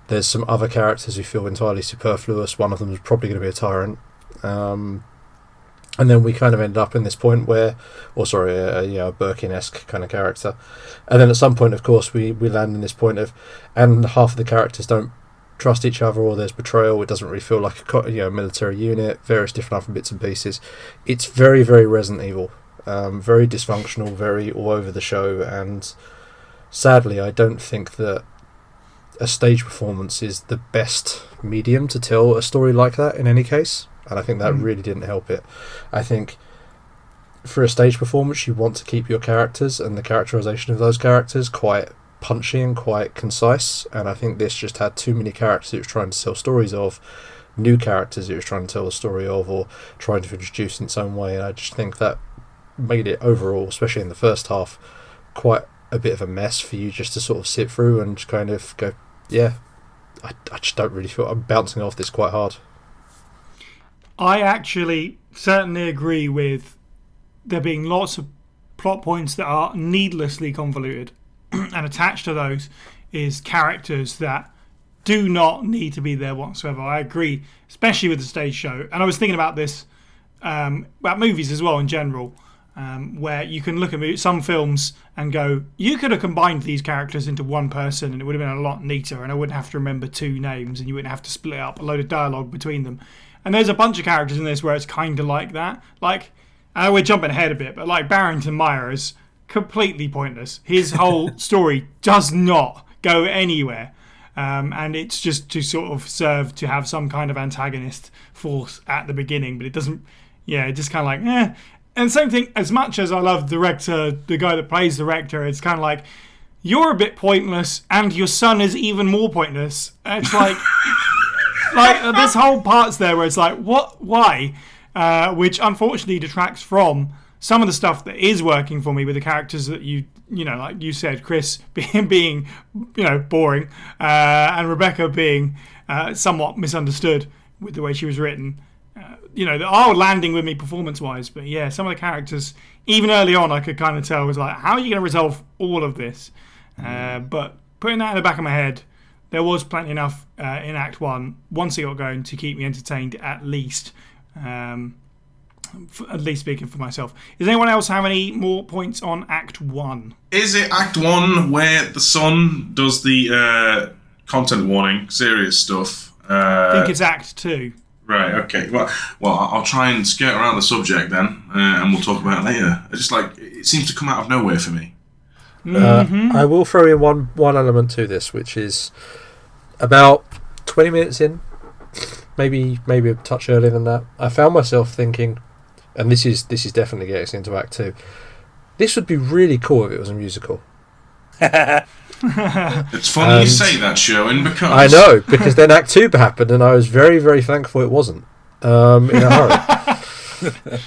There's some other characters who feel entirely superfluous. One of them is probably going to be a Tyrant. And then we kind of ended up in this point where, a Birkin-esque kind of character. And then at some point, of course, we land in this point of, and half of the characters don't trust each other, or there's betrayal. It doesn't really feel like a military unit. Various different other bits and pieces. It's very, very Resident Evil. Very dysfunctional, very all over the show. And sadly, I don't think that a stage performance is the best medium to tell a story like that in any case. And I think that really didn't help it. I think for a stage performance, you want to keep your characters and the characterization of those characters quite punchy and quite concise. And I think this just had too many characters it was trying to tell stories of, new characters it was trying to tell the story of, or trying to introduce in its own way. And I just think that made it overall, especially in the first half, quite a bit of a mess for you just to sort of sit through and just kind of go, I just don't really feel I'm bouncing off this quite hard. I actually certainly agree with there being lots of plot points that are needlessly convoluted, and attached to those is characters that do not need to be there whatsoever. I agree, especially with the stage show. And I was thinking about this, about movies as well in general, where you can look at some films and go, you could have combined these characters into one person and it would have been a lot neater, and I wouldn't have to remember two names and you wouldn't have to split up a load of dialogue between them. And there's a bunch of characters in this where it's kind of like that. Like, we're jumping ahead a bit, but like Barrington Meyer is completely pointless. His whole story does not go anywhere. And it's just to sort of serve to have some kind of antagonist force at the beginning, but it doesn't, just kind of like, eh. And same thing, as much as I love the Rector, the guy that plays the Rector, it's kind of like, you're a bit pointless and your son is even more pointless. It's like... like this whole part's there where it's like, what, why? Which unfortunately detracts from some of the stuff that is working for me with the characters that like you said, Chris being boring, and Rebecca being somewhat misunderstood with the way she was written. They are landing with me performance-wise, but some of the characters, even early on, I could kind of tell was like, how are you going to resolve all of this? But putting that in the back of my head, there was plenty enough in Act 1, once it got going, to keep me entertained at least. At least speaking for myself. Does anyone else have any more points on Act 1? Is it Act 1 where the son does the content warning, serious stuff? I think it's Act 2. Right, okay. Well, I'll try and skirt around the subject then, and we'll talk about it later. It's just like, it seems to come out of nowhere for me. I will throw in one element to this, which is about 20 minutes in, maybe a touch earlier than that, I found myself thinking, and this is definitely getting us into Act 2, this would be really cool if it was a musical. It's funny you say that, Sherwin, because... I know, because then Act 2 happened and I was very, very thankful it wasn't, in a hurry.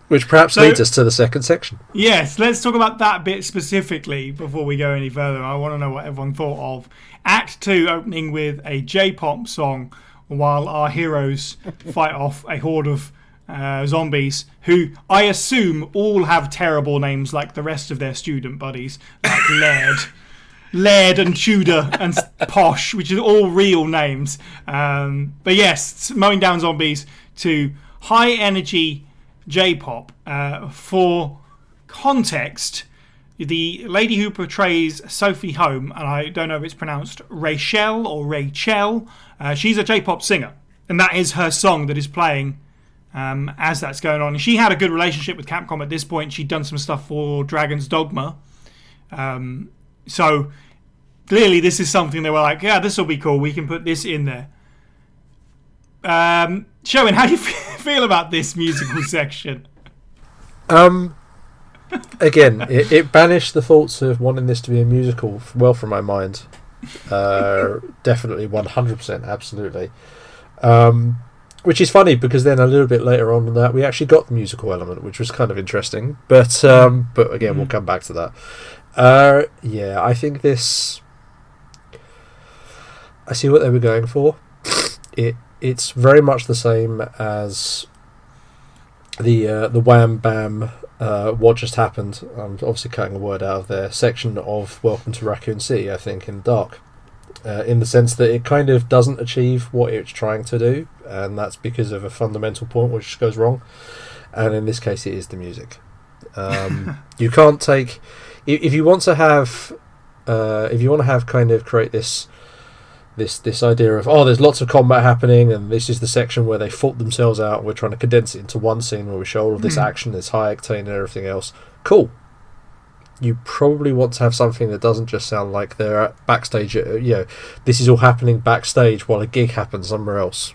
Which perhaps leads us to the second section. Yes, let's talk about that bit specifically before we go any further. I want to know what everyone thought of Act 2 opening with a J-pop song while our heroes fight off a horde of zombies, who I assume all have terrible names like the rest of their student buddies, like Laird and Tudor and Posh, which are all real names. But yes, mowing down zombies to high energy J-pop. For context, the lady who portrays Sophie Home, and I don't know if it's pronounced Rachel or Rachel, she's a J-pop singer, and that is her song that is playing as that's going on. And she had a good relationship with Capcom at this point. She'd done some stuff for Dragon's Dogma. So clearly this is something they were like, yeah, this will be cool. We can put this in there. Showen, how do you feel about this musical section? Again, it banished the thoughts of wanting this to be a musical well from my mind. Definitely, 100%, absolutely. Which is funny because then a little bit later on in that we actually got the musical element, which was kind of interesting. But again, we'll come back to that. Yeah, I think this. I see what they were going for. It's very much the same as the Wham Bam What Just Happened. I'm obviously cutting a word out of their section of Welcome to Raccoon City, I think, in Dark. In the sense that it kind of doesn't achieve what it's trying to do, and that's because of a fundamental point which goes wrong. And in this case, it is the music. You can't take if you want to have kind of create this idea of, oh, there's lots of combat happening, and this is the section where they fought themselves out. We're trying to condense it into one scene where we show all of this action, this high octane and everything else. Cool. You probably want to have something that doesn't just sound like they're at backstage. This is all happening backstage while a gig happens somewhere else.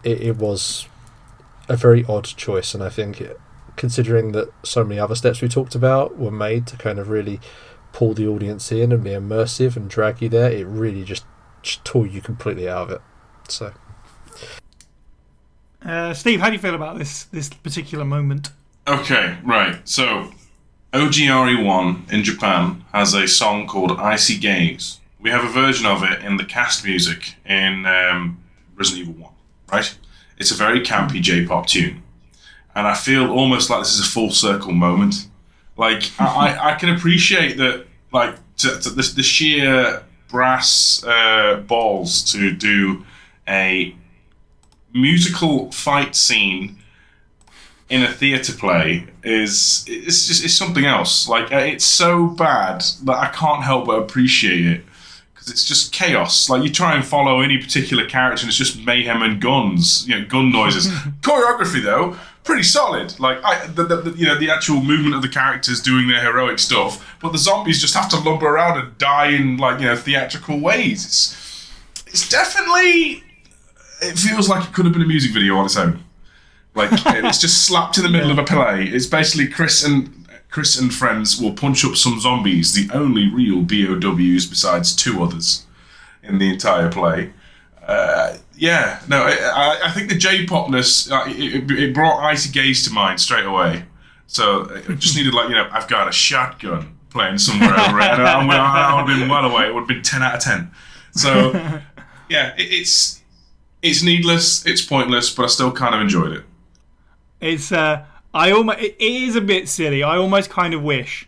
It was a very odd choice, and I think, considering that so many other steps we talked about were made to kind of really pull the audience in and be immersive and drag you there, it really just tore you completely out of it. So, Steve, how do you feel about this particular moment? Okay, right. So, OGRE1 in Japan has a song called Icy Gaze. We have a version of it in the cast music in Resident Evil 1, right? It's a very campy J-pop tune. And I feel almost like this is a full circle moment. Like, I can appreciate that, like, the sheer brass balls to do a musical fight scene in a theatre play is something else. Like, it's so bad that I can't help but appreciate it, because it's just chaos. Like, you try and follow any particular character and it's just mayhem and guns, gun noises. Choreography, though, pretty solid. Like, the actual movement of the characters doing their heroic stuff, but the zombies just have to lumber around and die in, like, theatrical ways. It's definitely, it feels like it could have been a music video on its own. Like, it's just slapped in the middle of a play. It's basically Chris and friends will punch up some zombies, the only real BOWs besides two others in the entire play. I think the J-popness, it brought Icy Gaze to mind straight away. So it just needed, like, I've got a shotgun playing somewhere over it, and I would have been well away. It would have been 10 out of 10. So, yeah, it's needless, it's pointless, but I still kind of enjoyed it. It is a bit silly. I almost kind of wish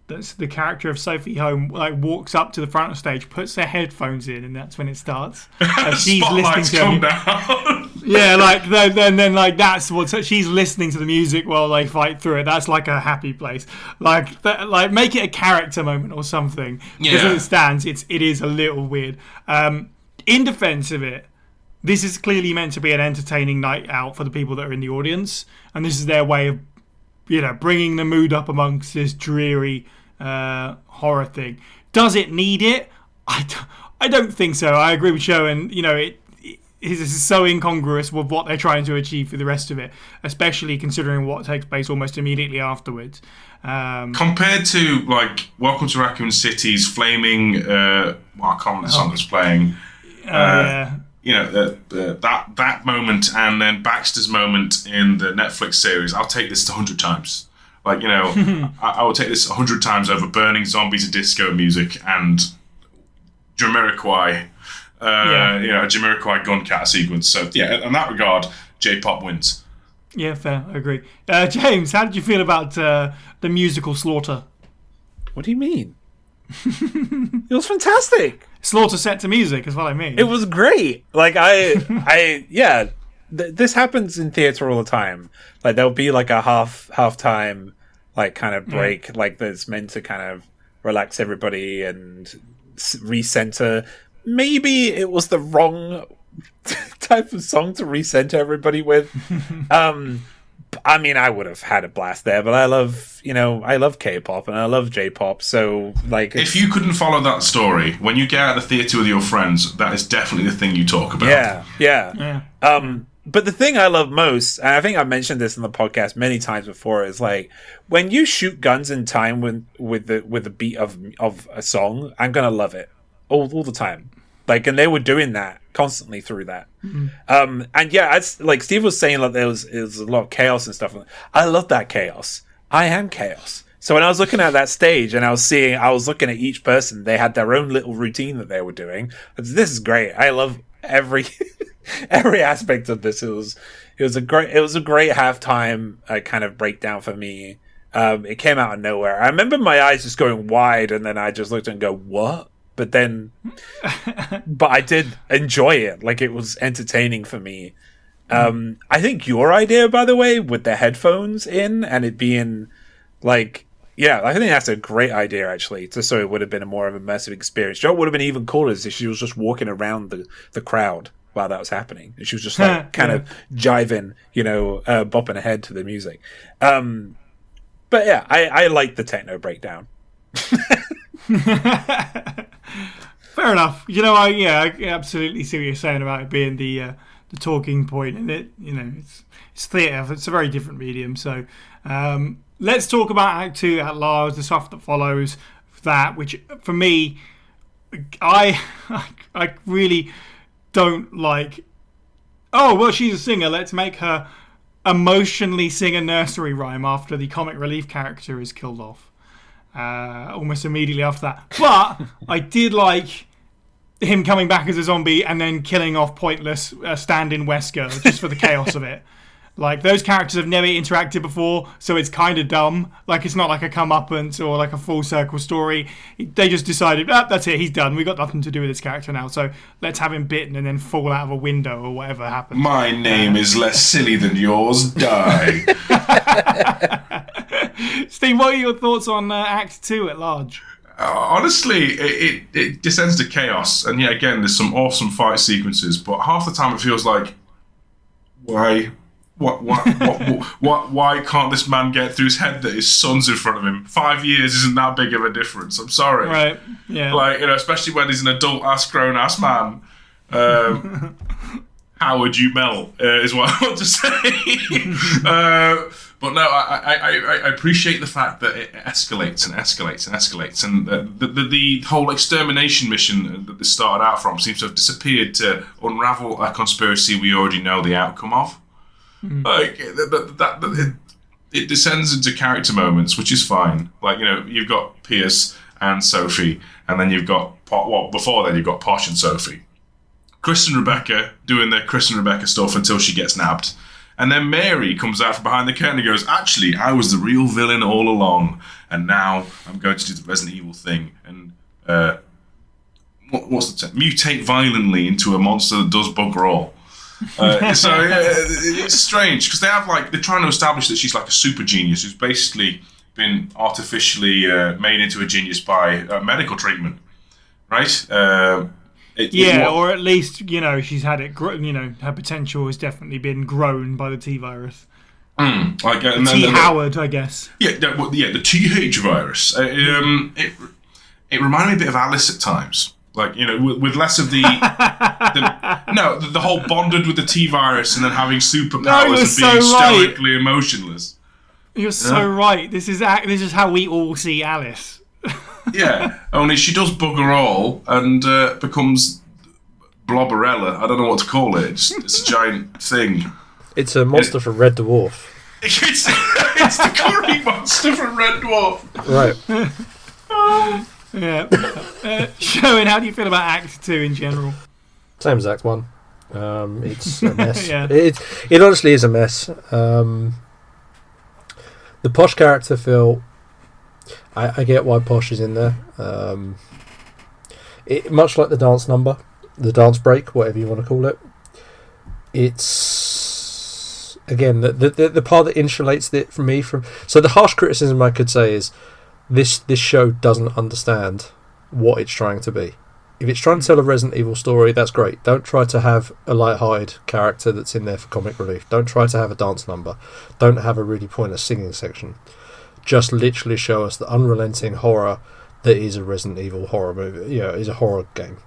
that the character of Sophie Home walks up to the front of the stage, puts their headphones in, and that's when it starts. She's listening to come down. Yeah, then that's what she's listening to the music while they fight through it. That's like a happy place. Like make it a character moment or something. Yeah. Because as it stands, it is a little weird. In defense of it, this is clearly meant to be an entertaining night out for the people that are in the audience, and this is their way of, bringing the mood up amongst this dreary horror thing. Does it need it? I don't think so. I agree with Joe, and this is so incongruous with what they're trying to achieve for the rest of it, especially considering what takes place almost immediately afterwards. Compared to, like, Welcome to Raccoon City's flaming, I can't remember the song that's playing. Yeah. That moment, and then Baxter's moment in the Netflix series, I'll take this 100 times. Like, I will take this 100 times over Burning Zombies of Disco music and Jamiroquai, Jamiroquai gun cat sequence. So, yeah, in that regard, J-pop wins. Yeah, fair. I agree. James, how did you feel about the musical Slaughter? What do you mean? It was fantastic. Slaughter set to music is what I mean. It was great. Like this happens in theater all the time. Like there'll be like a half time like kind of break, like that's meant to kind of relax everybody and recenter. Maybe it was the wrong type of song to recenter everybody with. I mean, I would have had a blast there, but I love K-pop and I love J-pop. So, like, if you couldn't follow that story when you get out of the theater with your friends, that is definitely the thing you talk about. Yeah. But the thing I love most, and I think I've mentioned this in the podcast many times before, is like when you shoot guns in time with the beat of a song, I'm gonna love it all the time. Like, and they were doing that constantly through that. And yeah, it's like Steve was saying, like there was a lot of chaos and stuff. I love that chaos. I am chaos. So when I was looking at that stage and I was looking at each person, they had their own little routine that they were doing. This is great. I love every aspect of this. It was a great halftime kind of breakdown for me. It came out of nowhere. I remember my eyes just going wide, and then I just looked and go, "What?" But I did enjoy it. Like, it was entertaining for me. I think your idea, by the way, with the headphones in and it being like, yeah, I think that's a great idea, actually. So it would have been a more of an immersive experience. Joe would have been even cooler if she was just walking around the crowd while that was happening. And she was just like kind of jiving, bopping ahead to the music. But yeah, I like the techno breakdown. Fair enough. I absolutely see what you're saying about it being the talking point, and it's theatre. It's a very different medium. So let's talk about Act 2 at large, the stuff that follows that, which for me, I really don't like. Oh well, she's a singer. Let's make her emotionally sing a nursery rhyme after the comic relief character is killed off. Almost immediately after that. But I did like him coming back as a zombie and then killing off pointless stand-in Wesker just for the chaos of it. Like, those characters have never interacted before, so it's kind of dumb. Like, it's not like a comeuppance or like a full circle story. They just decided, that's it, he's done. We've got nothing to do with this character now, so let's have him bitten and then fall out of a window or whatever happens. My name is less silly than yours. Die. Steve, what are your thoughts on Act 2 at large? Honestly, it descends to chaos. And yeah, again, there's some awesome fight sequences, but half the time it feels like, why can't this man get through his head that his son's in front of him? 5 years isn't that big of a difference. I'm sorry. Right. Yeah. Like, especially when he's an adult-ass, grown-ass man. How would you melt, is what I want to say. But no, I appreciate the fact that it escalates and escalates and escalates. And the whole extermination mission that this started out from seems to have disappeared to unravel a conspiracy we already know the outcome of. Like, it descends into character moments, which is fine. Like, you've got Pierce and Sophie, and then you've got, before then you've got Posh and Sophie. Chris and Rebecca doing their Chris and Rebecca stuff until she gets nabbed. And then Mary comes out from behind the curtain and goes, actually, I was the real villain all along, and now I'm going to do the Resident Evil thing and what's the term? Mutate violently into a monster that does bugger all. It's strange because they're trying to establish that she's like a super genius who's basically been artificially made into a genius by medical treatment, right? Or at least she's had it. Her potential has definitely been grown by the T virus. T Howard, I guess. Yeah, the TH virus. It reminded me a bit of Alice at times. Like, with less of the whole bonded with the T virus and then having superpowers and being stoically emotionless. You're so right. This is how we all see Alice. Yeah, only she does bugger all and becomes Blobberella. I don't know what to call it. It's a giant thing. It's a monster from Red Dwarf. It's the curry monster from Red Dwarf. Right. Yeah. Showing, how do you feel about Act 2 in general? Same as Act 1. It's a mess. Yeah. It honestly is a mess. The Posh character feel. I get why Posh is in there. Much like the dance number, the dance break, whatever you want to call it. It's again the part that insulates it from me from. So the harsh criticism I could say is this show doesn't understand what it's trying to be. If it's trying to tell a Resident Evil story, that's great. Don't try to have a light-hearted character that's in there for comic relief. Don't try to have a dance number. Don't have a really pointless singing section. Just literally show us the unrelenting horror that is a Resident Evil horror movie. Is a horror game.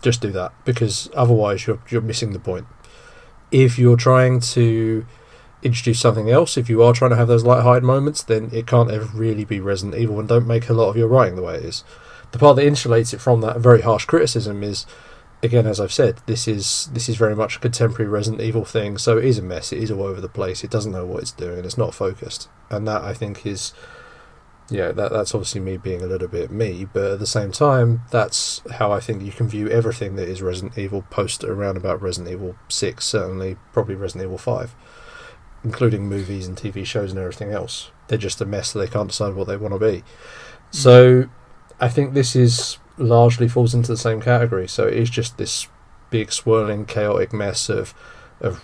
Just do that, because otherwise you're missing the point. If you're trying to introduce something else, if you are trying to have those light-hearted moments, then it can't ever really be Resident Evil, and don't make a lot of your writing the way it is. The part that insulates it from that very harsh criticism is, again, as I've said, this is very much a contemporary Resident Evil thing, so it is a mess, it is all over the place, it doesn't know what it's doing, it's not focused. And that, I think, is... that's obviously me being a little bit me, but at the same time, that's how I think you can view everything that is Resident Evil post around about Resident Evil 6, certainly, probably Resident Evil 5, including movies and TV shows and everything else. They're just a mess that they can't decide what they want to be. So... I think this is largely falls into the same category. So it is just this big swirling chaotic mess of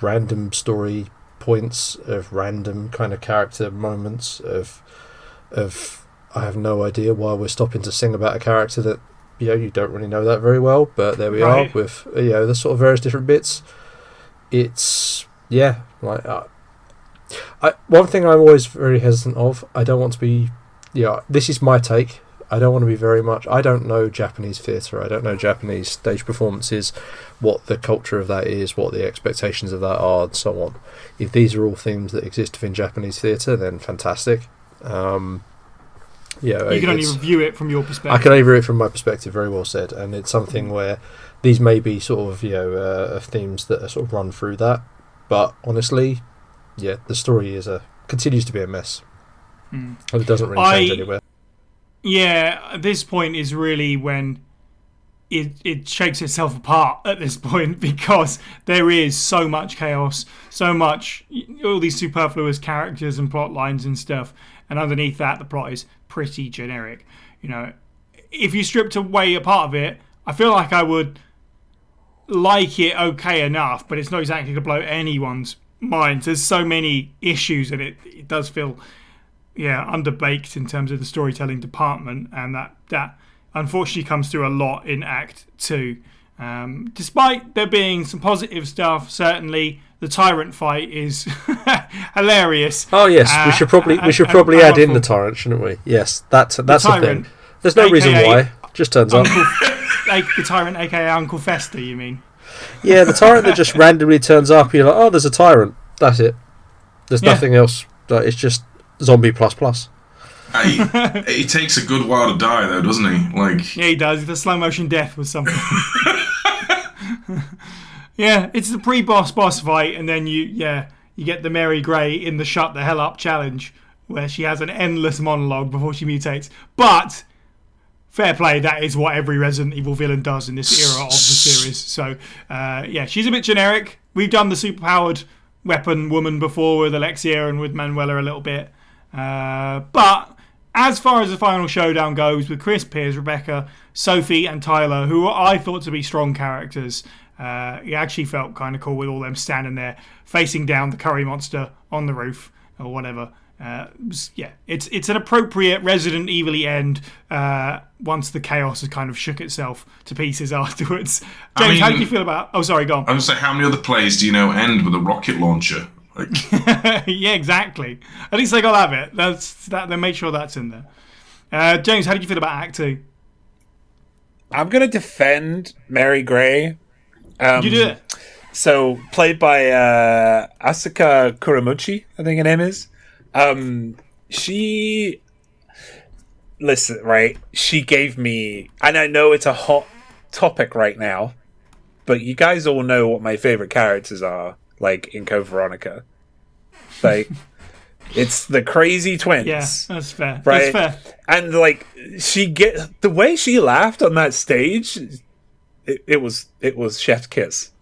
random story points, of random kind of character moments, of I have no idea why we're stopping to sing about a character that you don't really know that very well, but there we are with the sort of various different bits. It's one thing I'm always very hesitant of. I don't want to be this is my take. I don't want to be very much... I don't know Japanese theatre. I don't know Japanese stage performances, what the culture of that is, what the expectations of that are, and so on. If these are all themes that exist within Japanese theatre, then fantastic. You can only review it from your perspective. I can only review it from my perspective, very well said. And it's something where these may be sort of, themes that are sort of run through that. But honestly, the story continues to be a mess. And it doesn't really change anywhere. Yeah, at this point is really when it shakes itself apart at this point, because there is so much chaos, so much, all these superfluous characters and plot lines and stuff, and underneath that the plot is pretty generic. If you stripped away a part of it, I feel like I would like it okay enough, but it's not exactly to blow anyone's mind. There's so many issues, and it does feel... underbaked in terms of the storytelling department, and that unfortunately comes through a lot in Act 2. Despite there being some positive stuff, certainly the Tyrant fight is hilarious. Oh yes, we should probably add in the Tyrant, shouldn't we? Yes, that's the Tyrant, thing. There's no reason why. Just turns up. Like the Tyrant, aka Uncle Fester, you mean? Yeah, the Tyrant that just randomly turns up. You're like, oh, there's a Tyrant. That's it. There's nothing else. It's just Zombie plus. He takes a good while to die, though, doesn't he? Yeah, he does. The slow motion death was something. It's the pre-boss boss fight, and then you get the Mary Gray in the Shut the Hell Up challenge, where she has an endless monologue before she mutates. But fair play, that is what every Resident Evil villain does in this era of the series. So she's a bit generic. We've done the superpowered weapon woman before with Alexia and with Manuela a little bit. But as far as the final showdown goes, with Chris, Piers, Rebecca, Sophie and Tyler, who I thought to be strong characters, it actually felt kind of cool with all them standing there facing down the curry monster on the roof or whatever. It's an appropriate Resident Evil-y end once the chaos has kind of shook itself to pieces afterwards. James, how did you feel about... Oh, sorry, go on. I was going to say, how many other plays do you know end with a rocket launcher? Yeah, exactly. At least they got that bit. They made sure that's in there. James, how did you feel about Act 2? I'm going to defend Mary Gray. You do it. So, played by Asuka Kuramuchi, I think her name is. She gave me, and I know it's a hot topic right now, but you guys all know what my favorite characters are, in Code Veronica. It's the crazy twins. Yeah, that's fair. Right? That's fair. And the way she laughed on that stage, it was chef's kiss.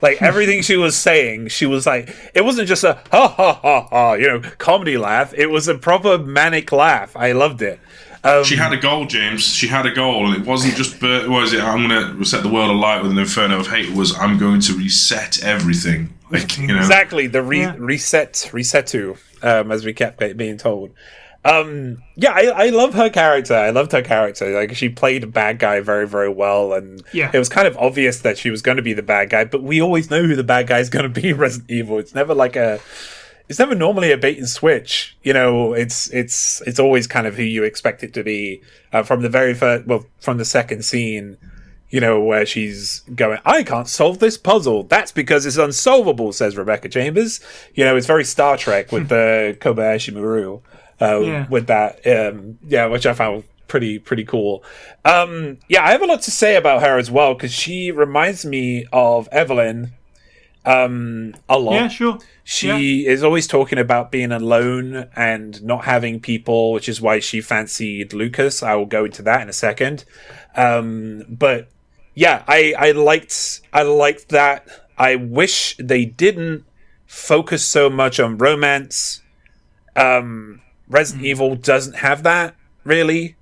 Like everything she was saying, she was like, it wasn't just a ha ha ha ha, comedy laugh. It was a proper manic laugh. I loved it. She had a goal, James. She had a goal, and it wasn't just I'm going to set the world alight with an inferno of hate. It was I'm going to reset everything. Exactly, the resetu, as we kept being told. I love her character. I loved her character. Like, she played a bad guy very, very well, and it was kind of obvious that she was going to be the bad guy. But we always know who the bad guy is going to be in Resident Evil. It's never normally a bait and switch. It's always kind of who you expect it to be from the very first. Well, from the second scene. Where she's going, I can't solve this puzzle. That's because it's unsolvable, says Rebecca Chambers. It's very Star Trek with the Kobayashi Maru. With that, which I found pretty cool. I have a lot to say about her as well, because she reminds me of Evelyn a lot. Yeah, sure. She is always talking about being alone and not having people, which is why she fancied Lucas. I will go into that in a second. But yeah, I liked that. I wish they didn't focus so much on romance. Resident Evil doesn't have that, really.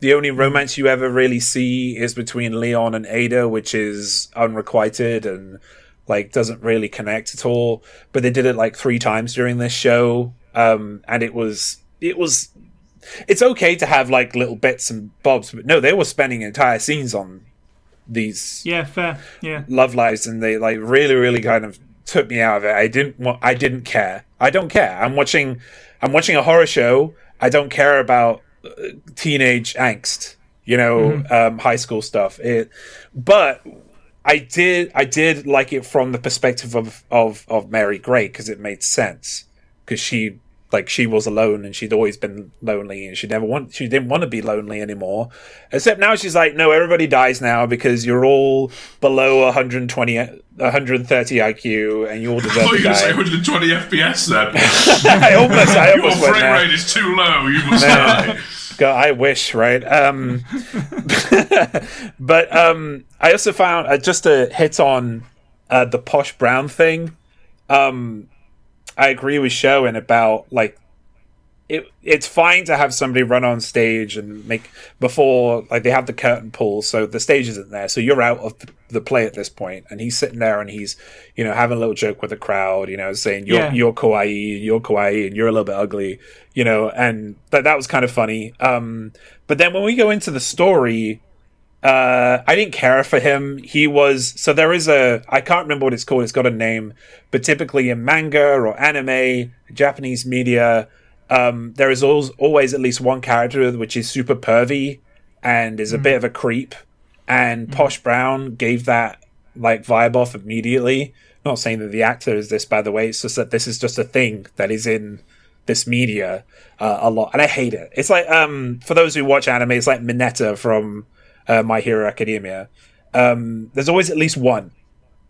The only romance you ever really see is between Leon and Ada, which is unrequited and doesn't really connect at all. But they did it 3 times during this show, and it's okay to have little bits and bobs, but no, they were spending entire scenes on these love lives, and they really, really kind of took me out of it. I didn't care. I don't care. I'm watching a horror show. I don't care about teenage angst, high school stuff. But I did like it from the perspective of Mary Gray, because it made sense, because she was alone and she'd always been lonely, and she didn't want to be lonely anymore. Except now she's like, no, everybody dies now because you're all below 130 IQ and you all deserve to die. You're going to say 120 FPS then. I almost Your frame rate is too low. You must die. God, I wish, right? But I also found, just to hit on the Posh Brown thing, I agree with Sherwin about it's fine to have somebody run on stage and before they have the curtain pull, so the stage isn't there, so you're out of the play at this point, and he's sitting there and he's having a little joke with the crowd, saying you're kawaii, and you're a little bit ugly, and that was kind of funny. But then when we go into the story, I didn't care for him. There is I can't remember what it's called, it's got a name, but typically in manga or anime, Japanese media, there is always at least one character which is super pervy and is a bit of a creep, and Posh Brown gave that vibe off immediately. Not saying that the actor is this, by the way, it's just that this is just a thing that is in this media a lot, and I hate it. It's for those who watch anime, it's like Mineta from My Hero Academia. There's always at least one,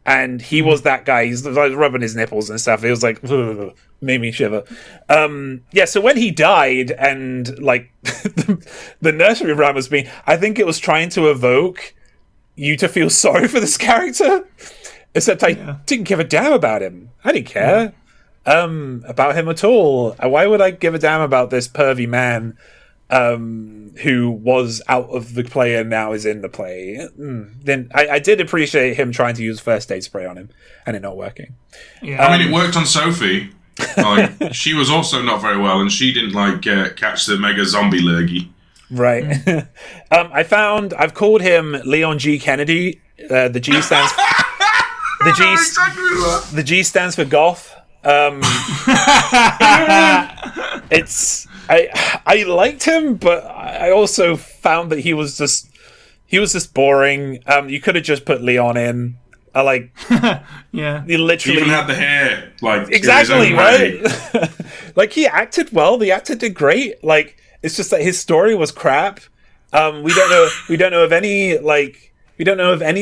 and he was that guy. He's rubbing his nipples and stuff. It was made me shiver. So when he died, and the nursery rhyme was being, I think it was trying to evoke you to feel sorry for this character, except I didn't give a damn about him. I didn't care about him at all. Why would I give a damn about this pervy man who was out of the play and now is in the play? Then I did appreciate him trying to use first aid spray on him and it not working. It worked on Sophie. She was also not very well, and she didn't catch the mega zombie lurgy. Right. I've called him Leon G. Kennedy. The G stands the G stands for goth. I liked him, but I also found that he was just boring. You could have just put Leon in. He literally even had the hair, exactly right. He acted well. The actor did great. It's just that his story was crap. We don't know of any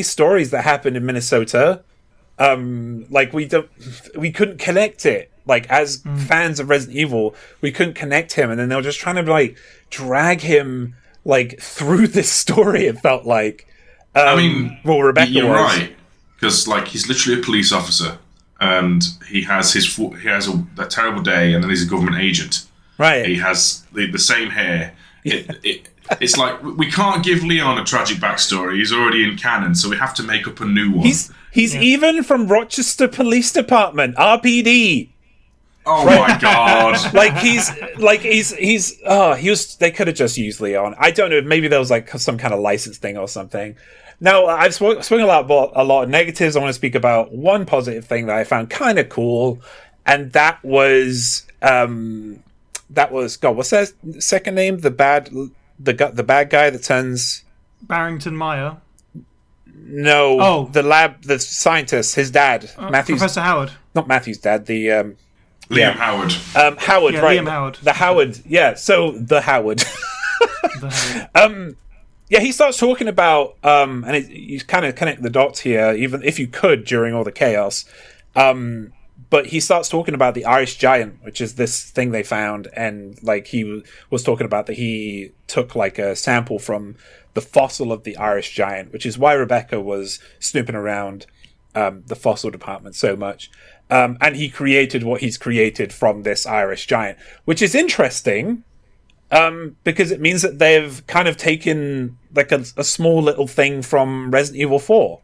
stories that happened in Minnesota. We couldn't connect it. As fans of Resident Evil, we couldn't connect him, and then they were just trying to drag him through this story. It felt like. Rebecca you're was right. because like he's literally a police officer, and he has a terrible day, and then he's a government agent. Right. He has the same hair. It's like we can't give Leon a tragic backstory. He's already in canon, so we have to make up a new one. He's even from Rochester Police Department, RPD. Oh my god! They could have just used Leon. I don't know. Maybe there was like some kind of license thing or something. Now I've spoken a lot of negatives. I want to speak about one positive thing that I found kind of cool, and that was God. What's that second name? The bad guy that turns Barrington Meyer. No. Oh, the scientist, his dad, Matthew's, Professor Howard. Not Matthew's dad. Liam Howard. Howard, yeah, right? Liam Howard. The Howard. Yeah. So the Howard. Yeah, he starts talking about, and you kind of connect the dots here, even if you could during all the chaos. But he starts talking about the Irish giant, which is this thing they found, and like he was talking about that he took like a sample from the fossil of the Irish giant, which is why Rebecca was snooping around the fossil department so much. And he created what he's created from this Irish giant, which is interesting. Because it means that they've kind of taken like a small little thing from Resident Evil 4.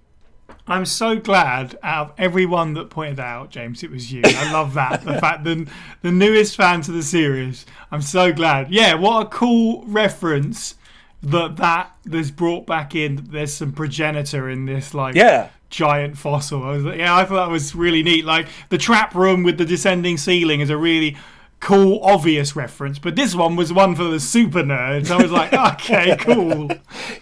I'm so glad out of everyone that pointed that out, James, it was you. I love that. The fact that the newest fan to the series. I'm so glad. Yeah, what a cool reference that there's brought back in. There's some progenitor in this giant fossil. I thought that was really neat. Like the trap room with the descending ceiling is a really cool, obvious reference, but this one was one for the super nerds. I was like, okay, cool.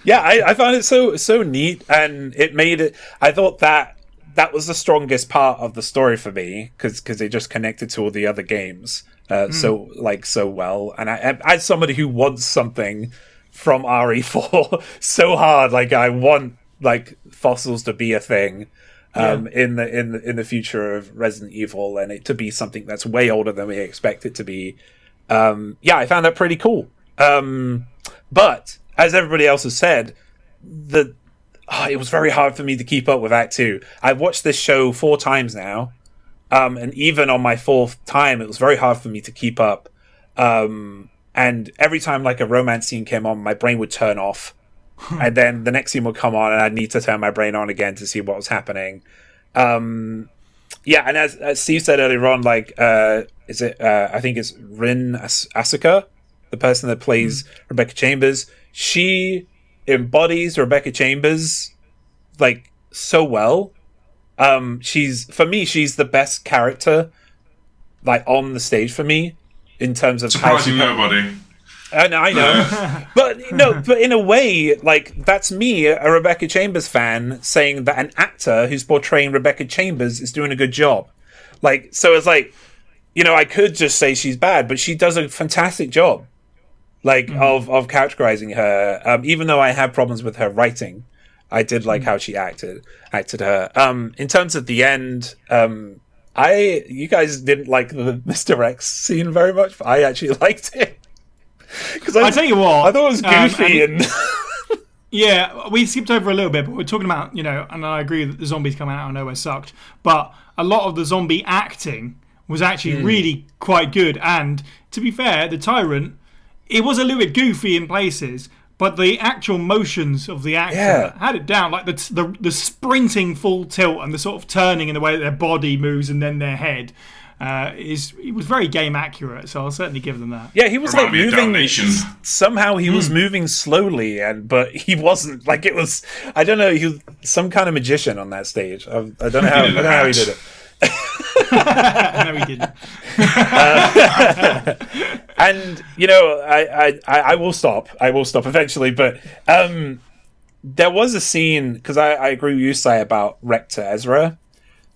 Yeah, I found it so neat, and it made it. I thought that was the strongest part of the story for me because it just connected to all the other games so well. And I, as somebody who wants something from RE4 so hard, like I want like fossils to be a thing. In the future of Resident Evil, and it to be something that's way older than we expect it to be. I found that pretty cool. But as everybody else has said, it was very hard for me to keep up with Act 2. I've watched this show 4 times now, and even on my 4th time, it was very hard for me to keep up. And every time like a romance scene came on, my brain would turn off. And then the next scene would come on, and I'd need to turn my brain on again to see what was happening. And as Steve said earlier on, like, I think it's Rin Asuka, the person that plays Rebecca Chambers. She embodies Rebecca Chambers like so well. She's the best character like on the stage for me in terms of surprising nobody. And I know, but in a way, like that's me, a Rebecca Chambers fan, saying that an actor who's portraying Rebecca Chambers is doing a good job. Like, so it's like, I could just say she's bad, but she does a fantastic job, like of characterizing her. Even though I have problems with her writing, I did like how she acted her. In terms of the end, you guys didn't like the Mr. X scene very much, but I actually liked it. Because I tell you what, I thought it was goofy and yeah, we skipped over a little bit, but we're talking about and I agree that the zombies coming out of nowhere sucked, but a lot of the zombie acting was actually really quite good. And to be fair, the Tyrant, it was a little bit goofy in places, but the actual motions of the actor had it down, like the sprinting full tilt and the sort of turning in the way that their body moves and then their head. It was very game accurate, so I'll certainly give them that. Yeah, he was like moving. Somehow he was moving slowly, but he wasn't. Like it was, I don't know. He was some kind of magician on that stage. I don't know how. I don't know how he did it. No, he didn't. And I will stop. I will stop eventually. But there was a scene because I agree with you, Sai, about Rector Ezra.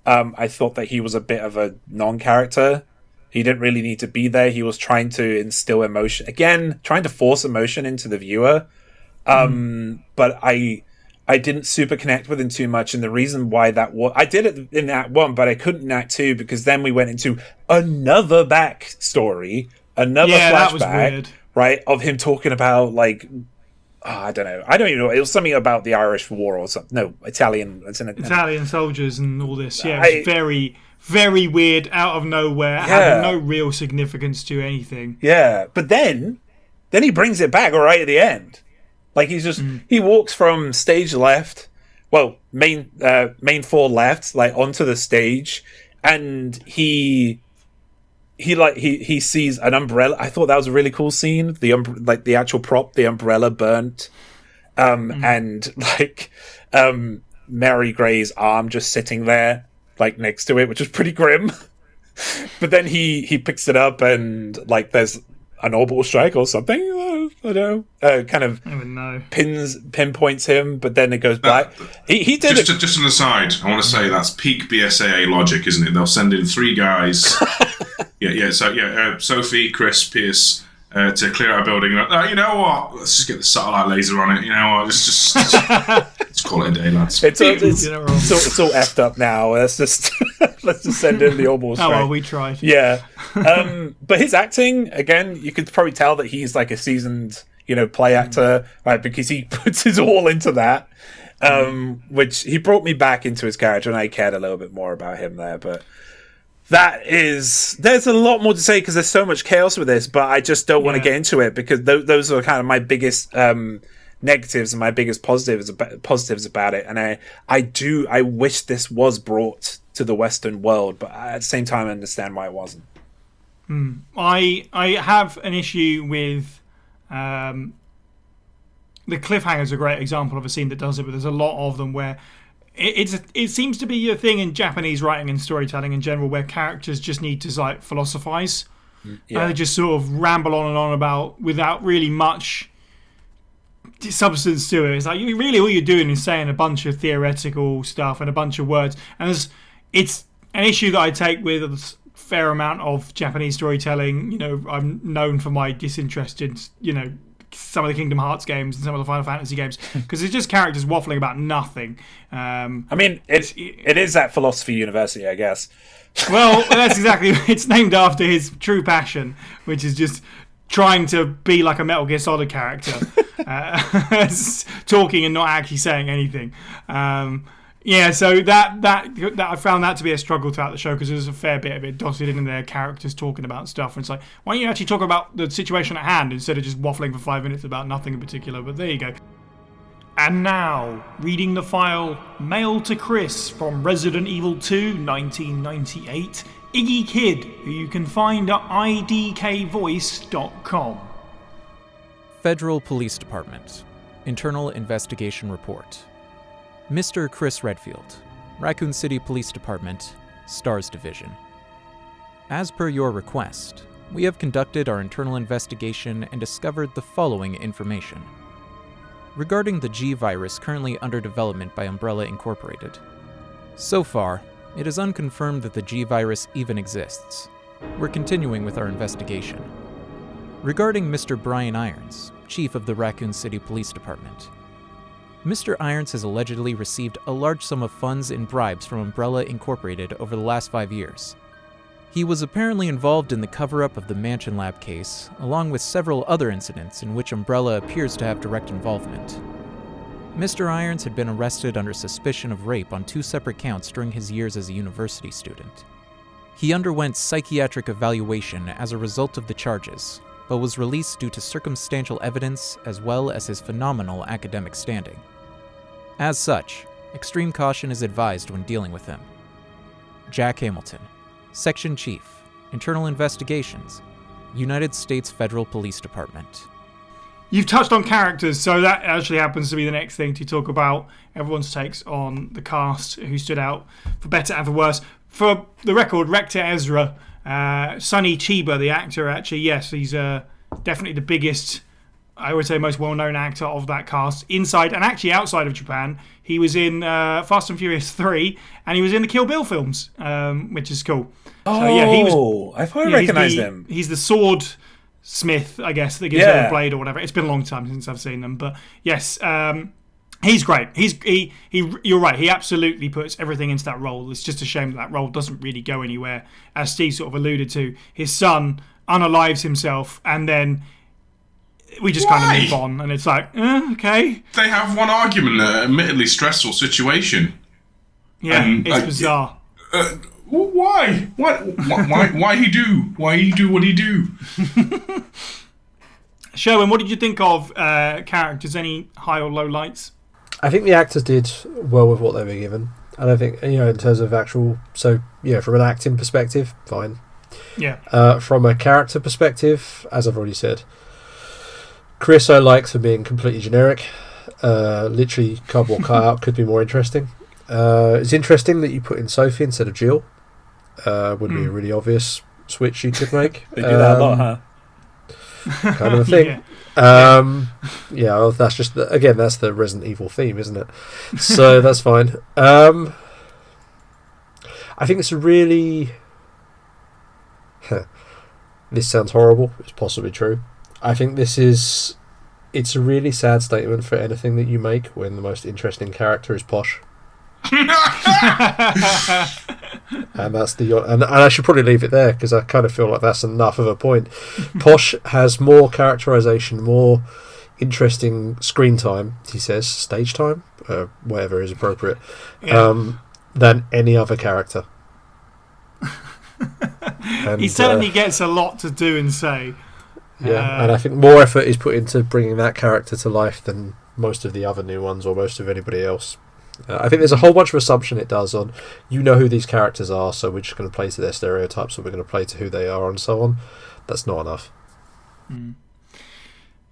I thought that he was a bit of a non-character. He didn't really need to be there. He was trying to instill emotion. Again, trying to force emotion into the viewer. But I didn't super connect with him too much. And the reason why that was... I did it in Act 1, but I couldn't in Act 2 because then we went into another backstory, another flashback, that was weird. Right, of him talking about, like... I don't know. I don't even know. It was something about the Irish War or something. No, Italian. Italian soldiers and all this. Yeah, it was very, very weird, out of nowhere, having no real significance to anything. Yeah, but then he brings it back right at the end. Like he's just he walks from stage left, well, main floor left, like onto the stage, and he sees an umbrella. I thought that was a really cool scene. The actual prop, the umbrella burnt, and Mary Gray's arm just sitting there, like next to it, which is pretty grim. But then he picks it up and like there's an orbital strike or something. I don't know. Kind of I don't know. Pinpoints him, but then it goes black. He did just an aside. I want to say that's peak BSAA logic, isn't it? They'll send in 3 guys. Sophie, Chris, Pierce, to clear out a building. You know what? Let's just get the satellite laser on it. You know what? Let's call it a day, lads. It's all effed up now. Let's just send in the orbital strike. Oh well, we tried. Yeah. But his acting, again, you could probably tell that he's like a seasoned, play actor, right? Because he puts his all into that. Which he brought me back into his character, and I cared a little bit more about him there. But there's a lot more to say because there's so much chaos with this, but I just don't want to get into it because those are kind of my biggest negatives and my biggest positives about it. And I wish this was brought to the Western world, but at the same time I understand why it wasn't. I have an issue with the cliffhanger's a great example of a scene that does it, but there's a lot of them where it seems to be a thing in Japanese writing and storytelling in general where characters just need to like philosophize. They just sort of ramble on and on about without really much substance to it. It's like really all you're doing is saying a bunch of theoretical stuff and a bunch of words, and it's an issue that I take with a fair amount of Japanese storytelling. I'm known for my disinterest in some of the Kingdom Hearts games and some of the Final Fantasy games because it's just characters waffling about nothing. It is that philosophy university, I guess. Well, that's exactly. It's named after his true passion, which is just trying to be like a Metal Gear Solid character, talking and not actually saying anything. So that I found that to be a struggle throughout the show because there's a fair bit of it dotted in there, characters talking about stuff. And it's like, why don't you actually talk about the situation at hand instead of just waffling for 5 minutes about nothing in particular? But there you go. And now, reading the file, Mail to Chris from Resident Evil 2, 1998, Iggy Kid, who you can find at idkvoice.com. Federal Police Department. Internal Investigation Report. Mr. Chris Redfield, Raccoon City Police Department, STARS Division. As per your request, we have conducted our internal investigation and discovered the following information. Regarding the G virus currently under development by Umbrella Incorporated. So far, it is unconfirmed that the G virus even exists. We're continuing with our investigation. Regarding Mr. Brian Irons, Chief of the Raccoon City Police Department. Mr. Irons has allegedly received a large sum of funds in bribes from Umbrella Incorporated over the last 5 years. He was apparently involved in the cover-up of the Mansion Lab case, along with several other incidents in which Umbrella appears to have direct involvement. Mr. Irons had been arrested under suspicion of rape on 2 separate counts during his years as a university student. He underwent psychiatric evaluation as a result of the charges, but was released due to circumstantial evidence as well as his phenomenal academic standing. As such, extreme caution is advised when dealing with him. Jack Hamilton, Section Chief, Internal Investigations, United States Federal Police Department. You've touched on characters, so that actually happens to be the next thing to talk about. Everyone's takes on the cast who stood out for better and for worse. For the record, Rector Ezra, Sonny Chiba, the actor, actually, yes, he's definitely the biggest, I would say, most well-known actor of that cast, inside and actually outside of Japan. He was in Fast and Furious 3, and he was in the Kill Bill films, which is cool. Oh, so, yeah, I thought I recognised him. He's the sword smith, I guess, that gives her the blade or whatever. It's been a long time since I've seen them, but yes, he's great. You're right. He absolutely puts everything into that role. It's just a shame that role doesn't really go anywhere. As Steve sort of alluded to, his son unalives himself, and then we just kind of move on, and it's like, okay. They have one argument, an admittedly stressful situation. Yeah, and, it's bizarre. Why? Why he do? Why he do what he do? Sherwin, what did you think of characters? Any high or low lights? I think the actors did well with what they were given. And I think, in terms of actual... So, from an acting perspective, fine. Yeah. From a character perspective, as I've already said, Chris I like for being completely generic. Literally, cardboard cutout could be more interesting. It's interesting that you put in Sophie instead of Jill. Would be a really obvious switch you could make. They do that a lot, huh? Kind of a thing. Well, that's just that's the Resident Evil theme, isn't it? So that's fine. I think it's a really this sounds horrible, it's possibly true. I think it's a really sad statement for anything that you make when the most interesting character is Posh. And that's and I should probably leave it there because I kind of feel like that's enough of a point. Posh has more characterization, more interesting screen time, he says, stage time, whatever is appropriate, than any other character. And, he certainly gets a lot to do and say. Yeah, and I think more effort is put into bringing that character to life than most of the other new ones or most of anybody else. I think there's a whole bunch of assumption it does on, who these characters are, so we're just going to play to their stereotypes, or we're going to play to who they are, and so on. That's not enough.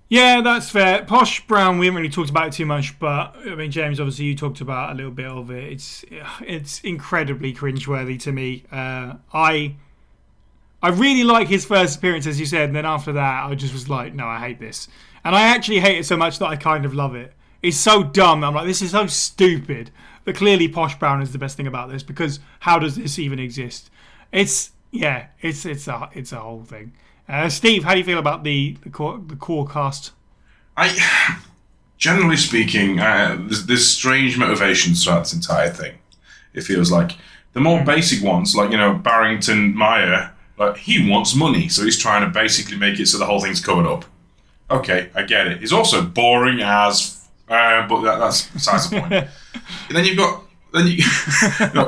Yeah, that's fair. Posh Brown, we haven't really talked about it too much, but I mean, James, obviously you talked about a little bit of it. It's incredibly cringeworthy to me. I really like his first appearance, as you said, and then after that, I just was like, no, I hate this. And I actually hate it so much that I kind of love it. It's so dumb. I'm like, this is so stupid. But clearly, Posh Brown is the best thing about this, because how does this even exist? It's a whole thing. Steve, how do you feel about the core cast? Generally speaking, there's strange motivations throughout this entire thing. It feels like the more basic ones, like Barrington Meyer, like he wants money, so he's trying to basically make it so the whole thing's covered up. Okay, I get it. He's also boring as. But that's besides the point. And then you've got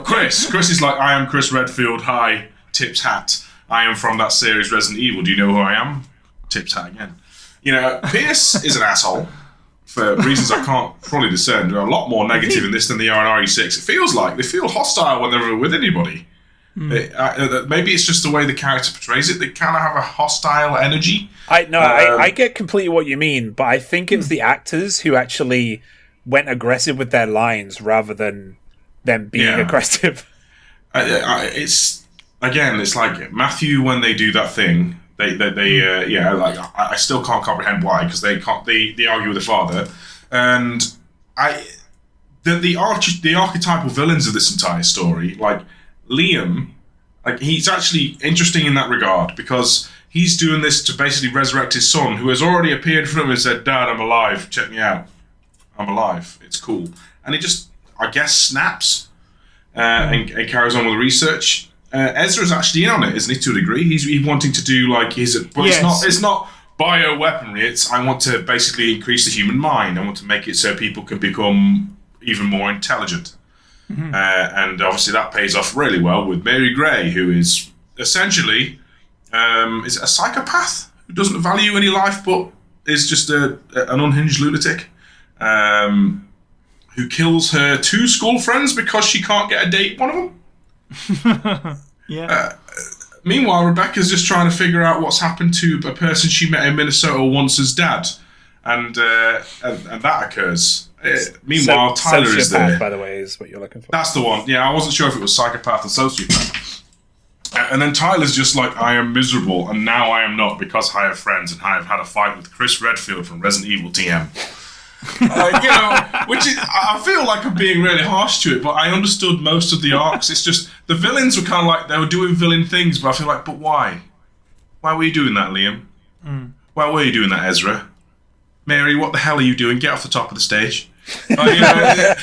Chris. Chris is like, I am Chris Redfield. Hi, Tip's hat. I am from that series Resident Evil. Do you know who I am? Tip's hat again. Pierce is an asshole for reasons I can't fully discern. They're a lot more negative in this than they are in RE6. It feels like they feel hostile when they're with anybody. Maybe it's just the way the character portrays it. They kind of have a hostile energy. I get completely what you mean, but I think it's the actors who actually went aggressive with their lines rather than them being aggressive. It's like Matthew when they do that thing. I still can't comprehend why, because they argue with the father, and the archetypal villains of this entire story, like Liam, like he's actually interesting in that regard, because he's doing this to basically resurrect his son, who has already appeared for him and said, "Dad, I'm alive. Check me out. I'm alive. It's cool." And he just, I guess, snaps and carries on with the research. Ezra's actually in on it, isn't he? To a degree, he's wanting to do like but it's not bioweaponry. It's I want to basically increase the human mind. I want to make it so people can become even more intelligent. And obviously that pays off really well with Mary Gray, who is essentially is a psychopath who doesn't value any life, but is just an unhinged lunatic who kills her 2 school friends because she can't get a date. One of them. Meanwhile, Rebecca's just trying to figure out what's happened to a person she met in Minnesota once as dad, and that occurs. Meanwhile, Tyler is there. By the way, is what you're looking for. That's the one. Yeah, I wasn't sure if it was psychopath or sociopath. And then Tyler's just like, I am miserable, and now I am not because I have friends, and I have had a fight with Chris Redfield from Resident Evil TM. Which is, I feel like I'm being really harsh to it, but I understood most of the arcs. It's just the villains were kind of like they were doing villain things, but I feel like, but why? Why were you doing that, Liam? Why were you doing that, Ezra? Mary, what the hell are you doing? Get off the top of the stage. Yeah.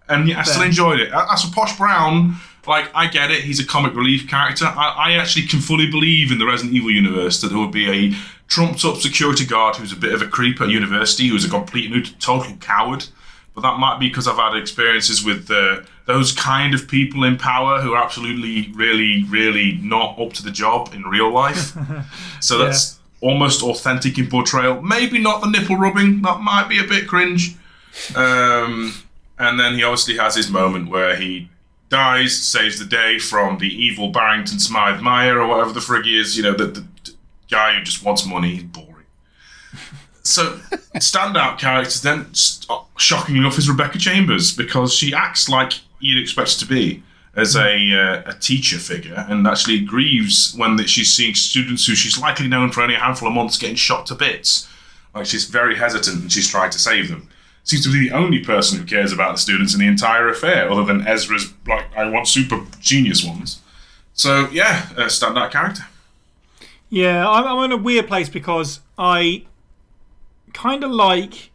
And I still enjoyed it. As for Posh Brown, like, I get it, he's a comic relief character. I actually can fully believe in the Resident Evil universe that there would be a trumped-up security guard who's a bit of a creep at university, who's a complete and total coward. But that might be because I've had experiences with those kind of people in power who are absolutely, really, really not up to the job in real life. So that's almost authentic in portrayal. Maybe not the nipple rubbing. That might be a bit cringe. And then he obviously has his moment where he dies, saves the day from the evil Barrington Smythe Meyer or whatever the frig he is. You know, the guy who just wants money. He's boring. So, standout characters then, shockingly enough, is Rebecca Chambers, because she acts like you'd expect her to be as a teacher figure, and actually grieves when she's seeing students who she's likely known for only a handful of months getting shot to bits. Like, she's very hesitant and she's trying to save them. Seems to be the only person who cares about the students in the entire affair, other than Ezra's, like, I want super genius ones. So, yeah, standout character. Yeah, I'm in a weird place because I kind of like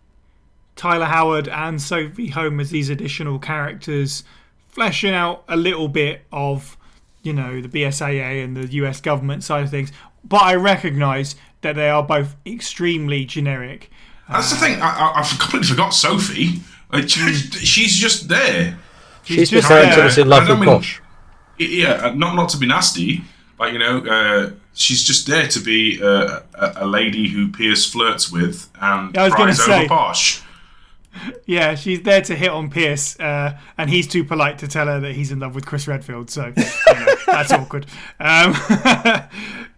Tyler Howard and Sophie Home as these additional characters, fleshing out a little bit of, you know, the BSAA and the US government side of things. But I recognise that they are both extremely generic. That's the thing. I completely forgot Sophie. She's just there. She's just there until it's in love with Posh. Yeah, not to be nasty, but, you know, she's just there to be a lady who Pierce flirts with and cries over Posh. Yeah, she's there to hit on Pierce, and he's too polite to tell her that he's in love with Chris Redfield, so that's awkward.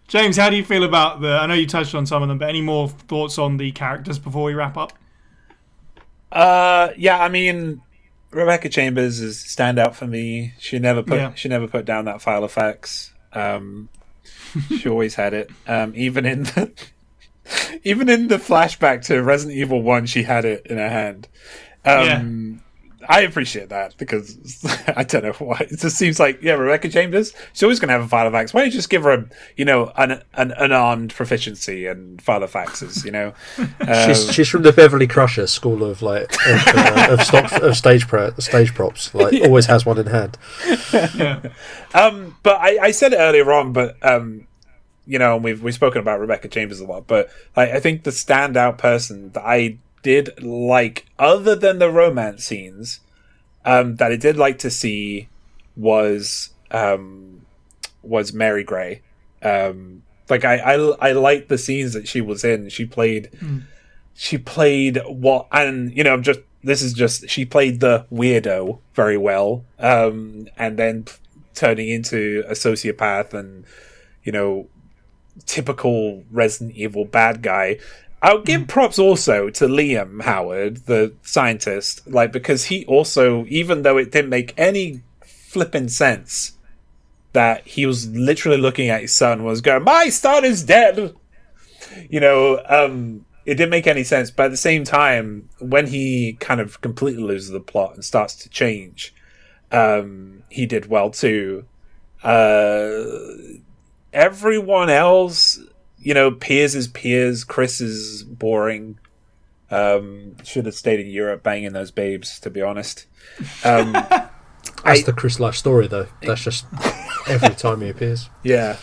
James, how do you feel about I know you touched on some of them, but any more thoughts on the characters before we wrap up? Yeah, I mean, Rebecca Chambers is standout for me. She never put down that file of facts. She always had it. Even in the flashback to Resident Evil 1, she had it in her hand. I appreciate that because I don't know why. It just seems like, Rebecca Chambers, she's always going to have a file of facts. Why don't you just give her an unarmed proficiency and file of faxes, She's from the Beverly Crusher school of of stage props. Like, always has one in hand. But I said it earlier on, but we've spoken about Rebecca Chambers a lot, but I think the standout person that I did like, other than the romance scenes, that I did like to see was Mary Gray. I liked the scenes that she was in. She played what, and she played the weirdo very well, and then turning into a sociopath and typical Resident Evil bad guy. I'll give props also to Liam Howard, the scientist, because he also, even though it didn't make any flipping sense, that he was literally looking at his son, was going, "My son is dead!" It didn't make any sense, but at the same time, when he kind of completely loses the plot and starts to change, he did well too. Everyone else, Piers is Piers, Chris is boring. Should have stayed in Europe banging those babes, to be honest. That's the Chris life story, though. That's just every time he appears. Yeah.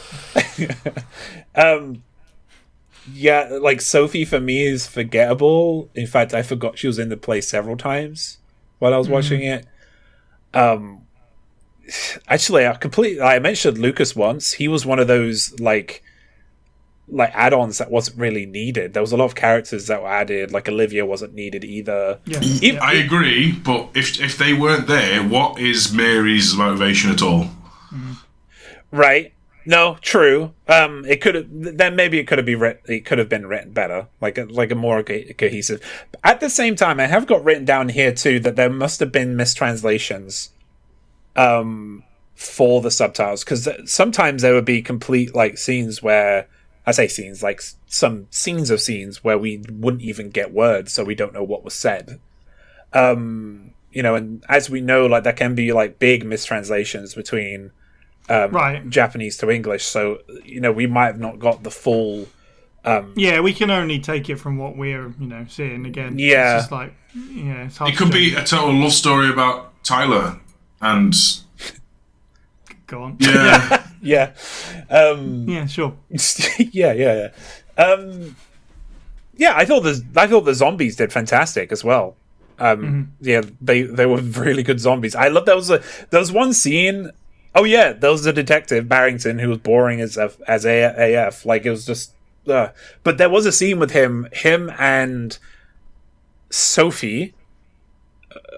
Sophie for me is forgettable. In fact, I forgot she was in the play several times while I was watching it. Actually, I mentioned Lucas once. He was one of those add-ons that wasn't really needed. There was a lot of characters that were added, like Olivia wasn't needed either. I agree, but if they weren't there, what is Mary's motivation at all? Right. No, true. It could have been written better, like a more cohesive. At the same time, I have got written down here too that there must have been mistranslations for the subtitles, because sometimes there would be complete scenes where, I say scenes, some scenes of scenes where we wouldn't even get words, so we don't know what was said. And as we know, there can be big mistranslations between Japanese to English, so we might have not got the full. We can only take it from what we're seeing again. Yeah, it's just it's hard. It could be a total love story about Tyler and Go on. Yeah. Yeah. Yeah, sure. Yeah. Yeah, I thought the zombies did fantastic as well. Yeah, they were really good zombies. I love there was one scene. Oh yeah, there was the detective Barrington who was boring as AF. Like it was just. But there was a scene with him and Sophie,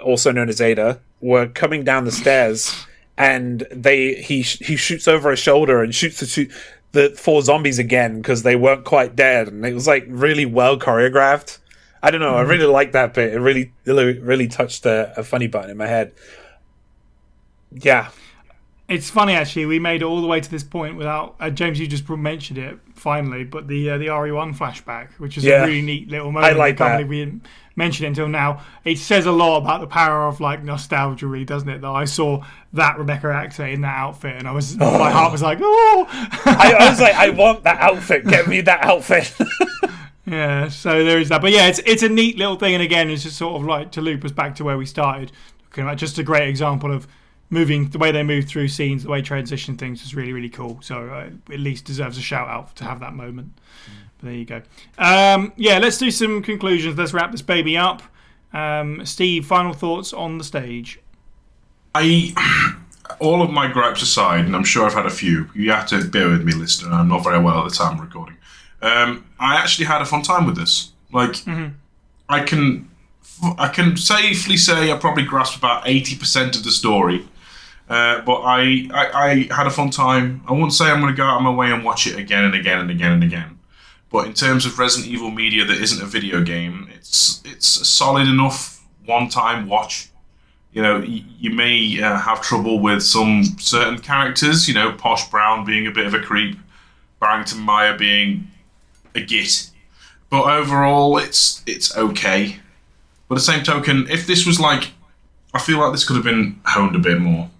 also known as Ada, were coming down the stairs, and he shoots over her shoulder and shoots the 4 zombies again because they weren't quite dead, and it was like really well choreographed. I don't know. I really liked that bit. It really touched a funny button in my head. Yeah. It's funny, actually. We made it all the way to this point without James. You just mentioned it finally, but the RE1 flashback, which is a really neat little moment. I like that. We didn't mention it until now. It says a lot about the power of like nostalgia, really, doesn't it? That I saw that Rebecca actor in that outfit, and my heart was like, oh. I was like, I want that outfit. Get me that outfit. Yeah. So there is that, but yeah, it's a neat little thing, and again, it's just sort of like to loop us back to where we started. Just a great example of. The way they move through scenes, the way transition things is really, really cool. So at least deserves a shout out to have that moment. But there you go. Let's do some conclusions. Let's wrap this baby up. Steve, final thoughts on the stage. All of my gripes aside, and I'm sure I've had a few. You have to bear with me, listener. I'm not very well at the time of recording. I actually had a fun time with this. Like, I can safely say I probably grasped about 80% of the story. But I had a fun time. I won't say I'm going to go out of my way and watch it again and again and again and again. But in terms of Resident Evil media that isn't a video game, it's a solid enough one-time watch. You know, you may have trouble with some certain characters. You know, Posh Brown being a bit of a creep, Barrington Meyer being a git. But overall, it's okay. But the same token, if this was like, I feel like this could have been honed a bit more.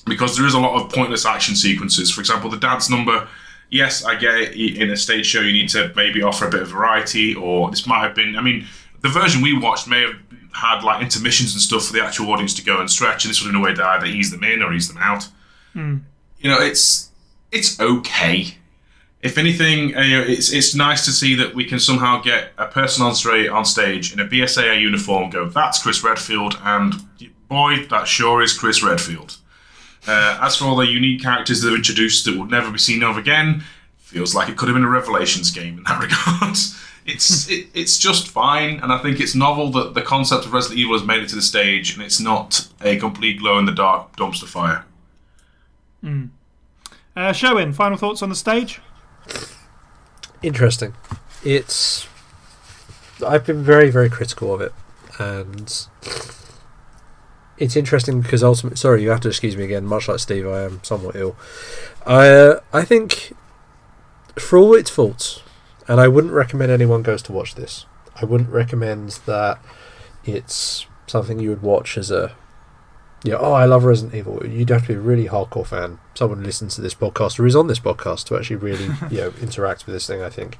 Because there is a lot of pointless action sequences. For example, the dance number, yes, I get it. In a stage show, you need to maybe offer a bit of variety, or this might have been, I mean, the version we watched may have had like intermissions and stuff for the actual audience to go and stretch, and this would have been a way to either ease them in or ease them out. You know, it's okay. If anything, it's nice to see that we can somehow get a person on stage in a BSAA uniform, go, that's Chris Redfield, and boy, that sure is Chris Redfield. As for all the unique characters that are introduced that will never be seen of again, feels like it could have been a Revelations game in that regard. It's just fine, and I think it's novel that the concept of Resident Evil has made it to the stage, and it's not a complete glow-in-the-dark dumpster fire. Sherwin, final thoughts on the stage? Interesting. I've been very, very critical of it, and it's interesting because ultimately, sorry, you have to excuse me again. Much like Steve, I am somewhat ill. I think, for all its faults, and I wouldn't recommend anyone goes to watch this. I wouldn't recommend that it's something you would watch as a, I love Resident Evil. You'd have to be a really hardcore fan. Someone who listens to this podcast or is on this podcast to actually really, interact with this thing. I think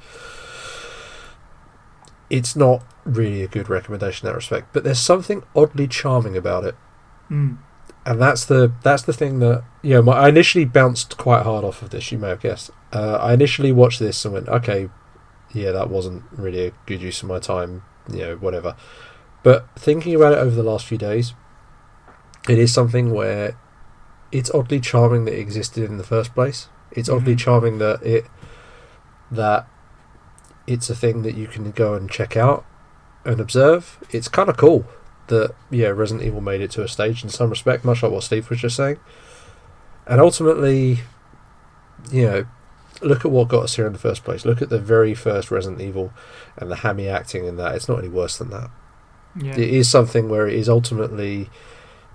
it's not really a good recommendation in that respect. But there's something oddly charming about it. And that's the thing that I initially bounced quite hard off of this. You may have guessed. I initially watched this and went, okay, that wasn't really a good use of my time. Whatever. But thinking about it over the last few days, it is something where it's oddly charming that it existed in the first place. It's oddly charming that it's a thing that you can go and check out and observe. It's kind of cool that Resident Evil made it to a stage in some respect, much like what Steve was just saying. And ultimately, look at what got us here in the first place. Look at the very first Resident Evil and the hammy acting in that. It's not any worse than that. It is something where it is ultimately,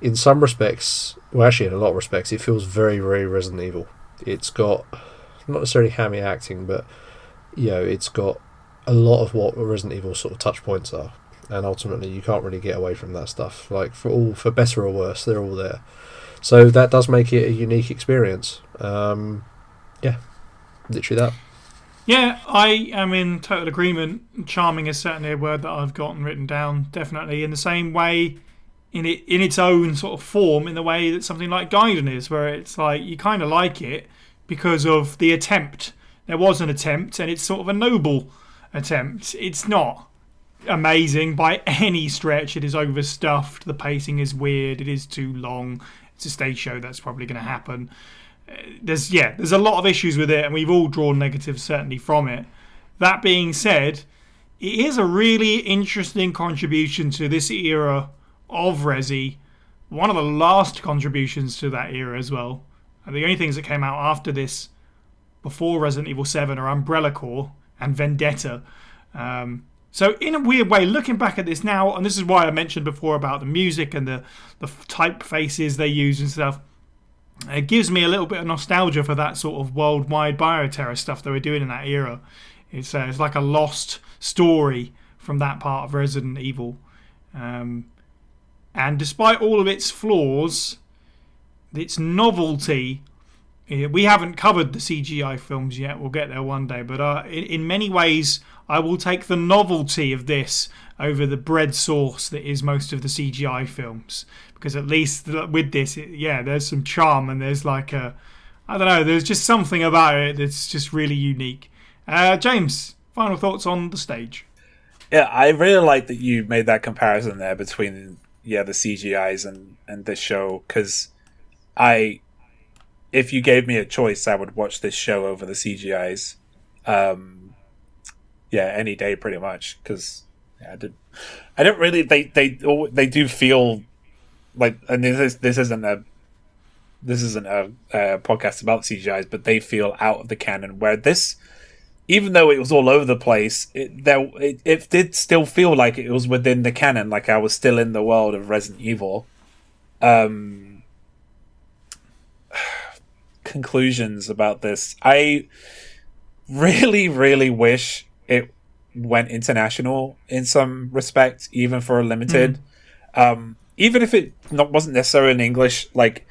in some respects, well, actually in a lot of respects, it feels very, very Resident Evil. It's got not necessarily hammy acting, but it's got a lot of what Resident Evil sort of touch points are, and ultimately you can't really get away from that stuff. Like for better or worse, they're all there. So that does make it a unique experience. Literally that. Yeah, I am in total agreement. Charming is certainly a word that I've gotten written down. Definitely in the same way. in its own sort of form, in the way that something like Gaiden is, where it's like you kind of like it because of the attempt. There was an attempt, and it's sort of a noble attempt. It's not amazing by any stretch. It is overstuffed. The pacing is weird. It is too long. It's a stage show. That's probably going to happen. There's a lot of issues with it, and we've all drawn negatives certainly from it. That being said, it is a really interesting contribution to this era of Resi. One of the last contributions to that era as well. And the only things that came out after this, before Resident Evil 7, are Umbrella Corps and Vendetta. So in a weird way, looking back at this now, and this is why I mentioned before about the music and the typefaces they use and stuff, it gives me a little bit of nostalgia for that sort of worldwide bioterror stuff they were doing in that era. It's like a lost story from that part of Resident Evil. And despite all of its flaws, its novelty, we haven't covered the CGI films yet, we'll get there one day, but in many ways I will take the novelty of this over the bread sauce that is most of the CGI films, because at least with this, there's some charm, and there's like there's just something about it that's just really unique. James, final thoughts on The Stage? Yeah, I really like that you made that comparison there between the CGIs and this show, because if you gave me a choice, I would watch this show over the CGIs. Any day pretty much, because I don't really. They do feel like, and this isn't a podcast about CGIs, but they feel out of the canon. Where this, even though it was all over the place, it did still feel like it was within the canon, like I was still in the world of Resident Evil. Conclusions about this. I really, really wish it went international in some respect, even for a limited. Even if it wasn't necessarily in English, like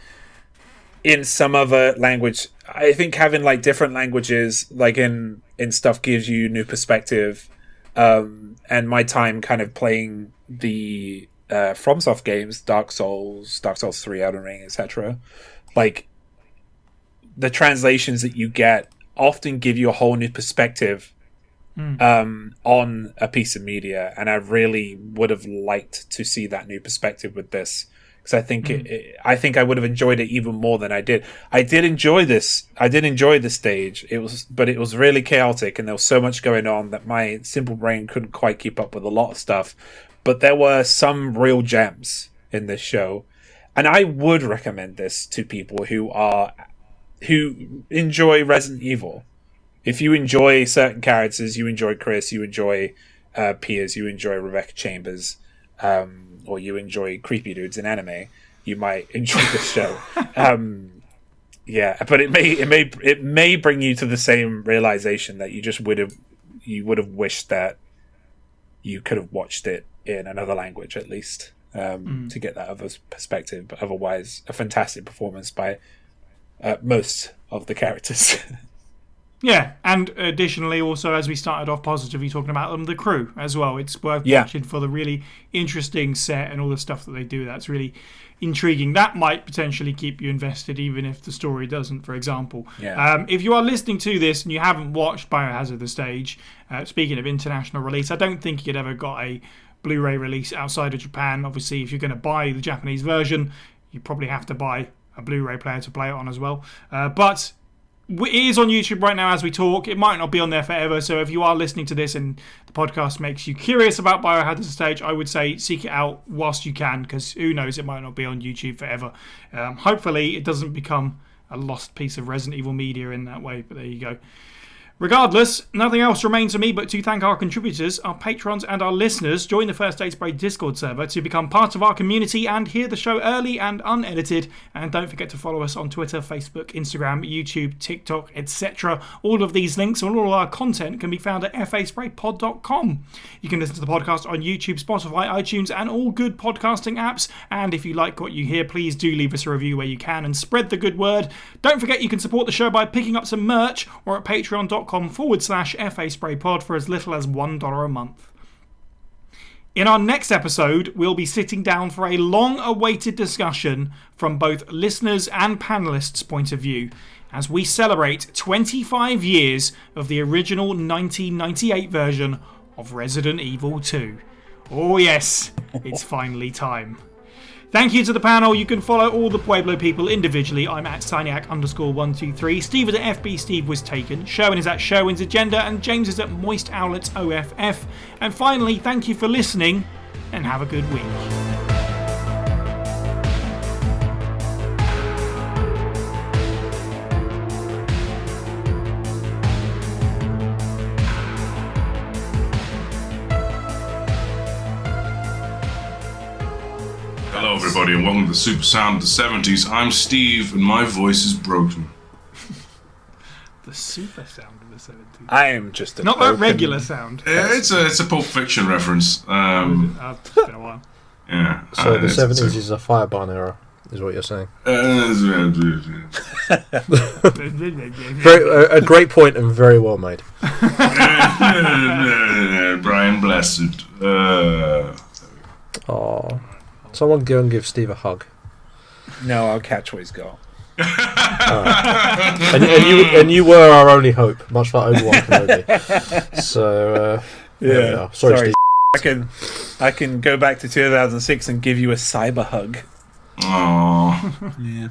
in some other language. I think having like different languages, like in stuff, gives you new perspective. And my time kind of playing the FromSoft games, Dark Souls 3, Elden Ring, etc. Like, the translations that you get often give you a whole new perspective on a piece of media, and I really would have liked to see that new perspective with this, because I think I think I would have enjoyed it even more than I did. I did enjoy this. I did enjoy the stage. It was really chaotic, and there was so much going on that my simple brain couldn't quite keep up with a lot of stuff. But there were some real gems in this show, and I would recommend this to people who enjoy Resident Evil. If you enjoy certain characters, you enjoy Chris, you enjoy Piers, you enjoy Rebecca Chambers, or you enjoy creepy dudes in anime, you might enjoy this show. But it may bring you to the same realization that you would have wished that you could have watched it in another language at least, to get that other perspective. But otherwise, a fantastic performance by most of the characters. Yeah, and additionally, also, as we started off positively talking about them, the crew as well. It's worth watching for the really interesting set and all the stuff that they do. That's really intriguing. That might potentially keep you invested, even if the story doesn't, for example. Yeah. If you are listening to this and you haven't watched Biohazard The Stage, speaking of international release, I don't think you'd ever got a Blu-ray release outside of Japan. Obviously, if you're going to buy the Japanese version, you probably have to buy a Blu-ray player to play it on as well. But it is on YouTube right now as we talk. It might not be on there forever, so if you are listening to this and the podcast makes you curious about Biohazard The Stage, I would say seek it out whilst you can, because who knows, it might not be on YouTube forever. Hopefully it doesn't become a lost piece of Resident Evil media in that way, but there you go. Regardless, nothing else remains for me but to thank our contributors, our patrons and our listeners. Join the First Aid Spray Discord server to become part of our community and hear the show early and unedited. And don't forget to follow us on Twitter, Facebook, Instagram, YouTube, TikTok, etc. All of these links and all our content can be found at faspraypod.com. You can listen to the podcast on YouTube, Spotify, iTunes and all good podcasting apps. And if you like what you hear, please do leave us a review where you can and spread the good word. Don't forget you can support the show by picking up some merch or at patreon.com/FA Spray Pod for as little as $1 a month. In our next episode, we'll be sitting down for a long-awaited discussion from both listeners and panelists' point of view as we celebrate 25 years of the original 1998 version of Resident Evil 2. Oh yes, it's finally time. Thank you to the panel. You can follow all the Pueblo people individually. I'm at Signac_123. Steve is at FB Steve Was Taken. Sherwin is at Sherwin's Agenda. And James is at Moist Owlets OFF. And finally, thank you for listening and have a good week. Hello, everybody, and welcome to the Super Sound of the 70s. I'm Steve, and my voice is broken. The super sound of the 70s. I am just a Not that regular sound. It's a Pulp Fiction reference. It's been a while. Yeah. So the 70s is a Firebarn era, is what you're saying. A great point and very well made. Brian Blessed. Oh, someone go and give Steve a hug. No, I'll catch what he's got. And you were our only hope, much like Obi-Wan Kenobi. So yeah, sorry, Steve. I can go back to 2006 and give you a cyber hug. Oh, Yeah.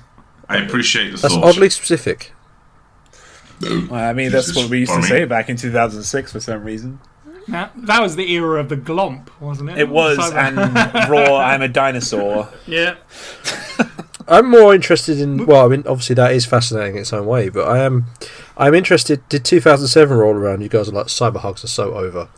I appreciate the That's thought. oddly specific. Well, I mean, that's Jesus, what we used to Barney. say back in 2006 for some reason. Now, that was the era of the glomp, wasn't it? It was, and Raw, I'm a dinosaur. Yeah. I'm more interested in. Well, I mean, obviously that is fascinating in its own way, but I'm interested. Did 2007 roll around? You guys are like, cyber hugs are so over.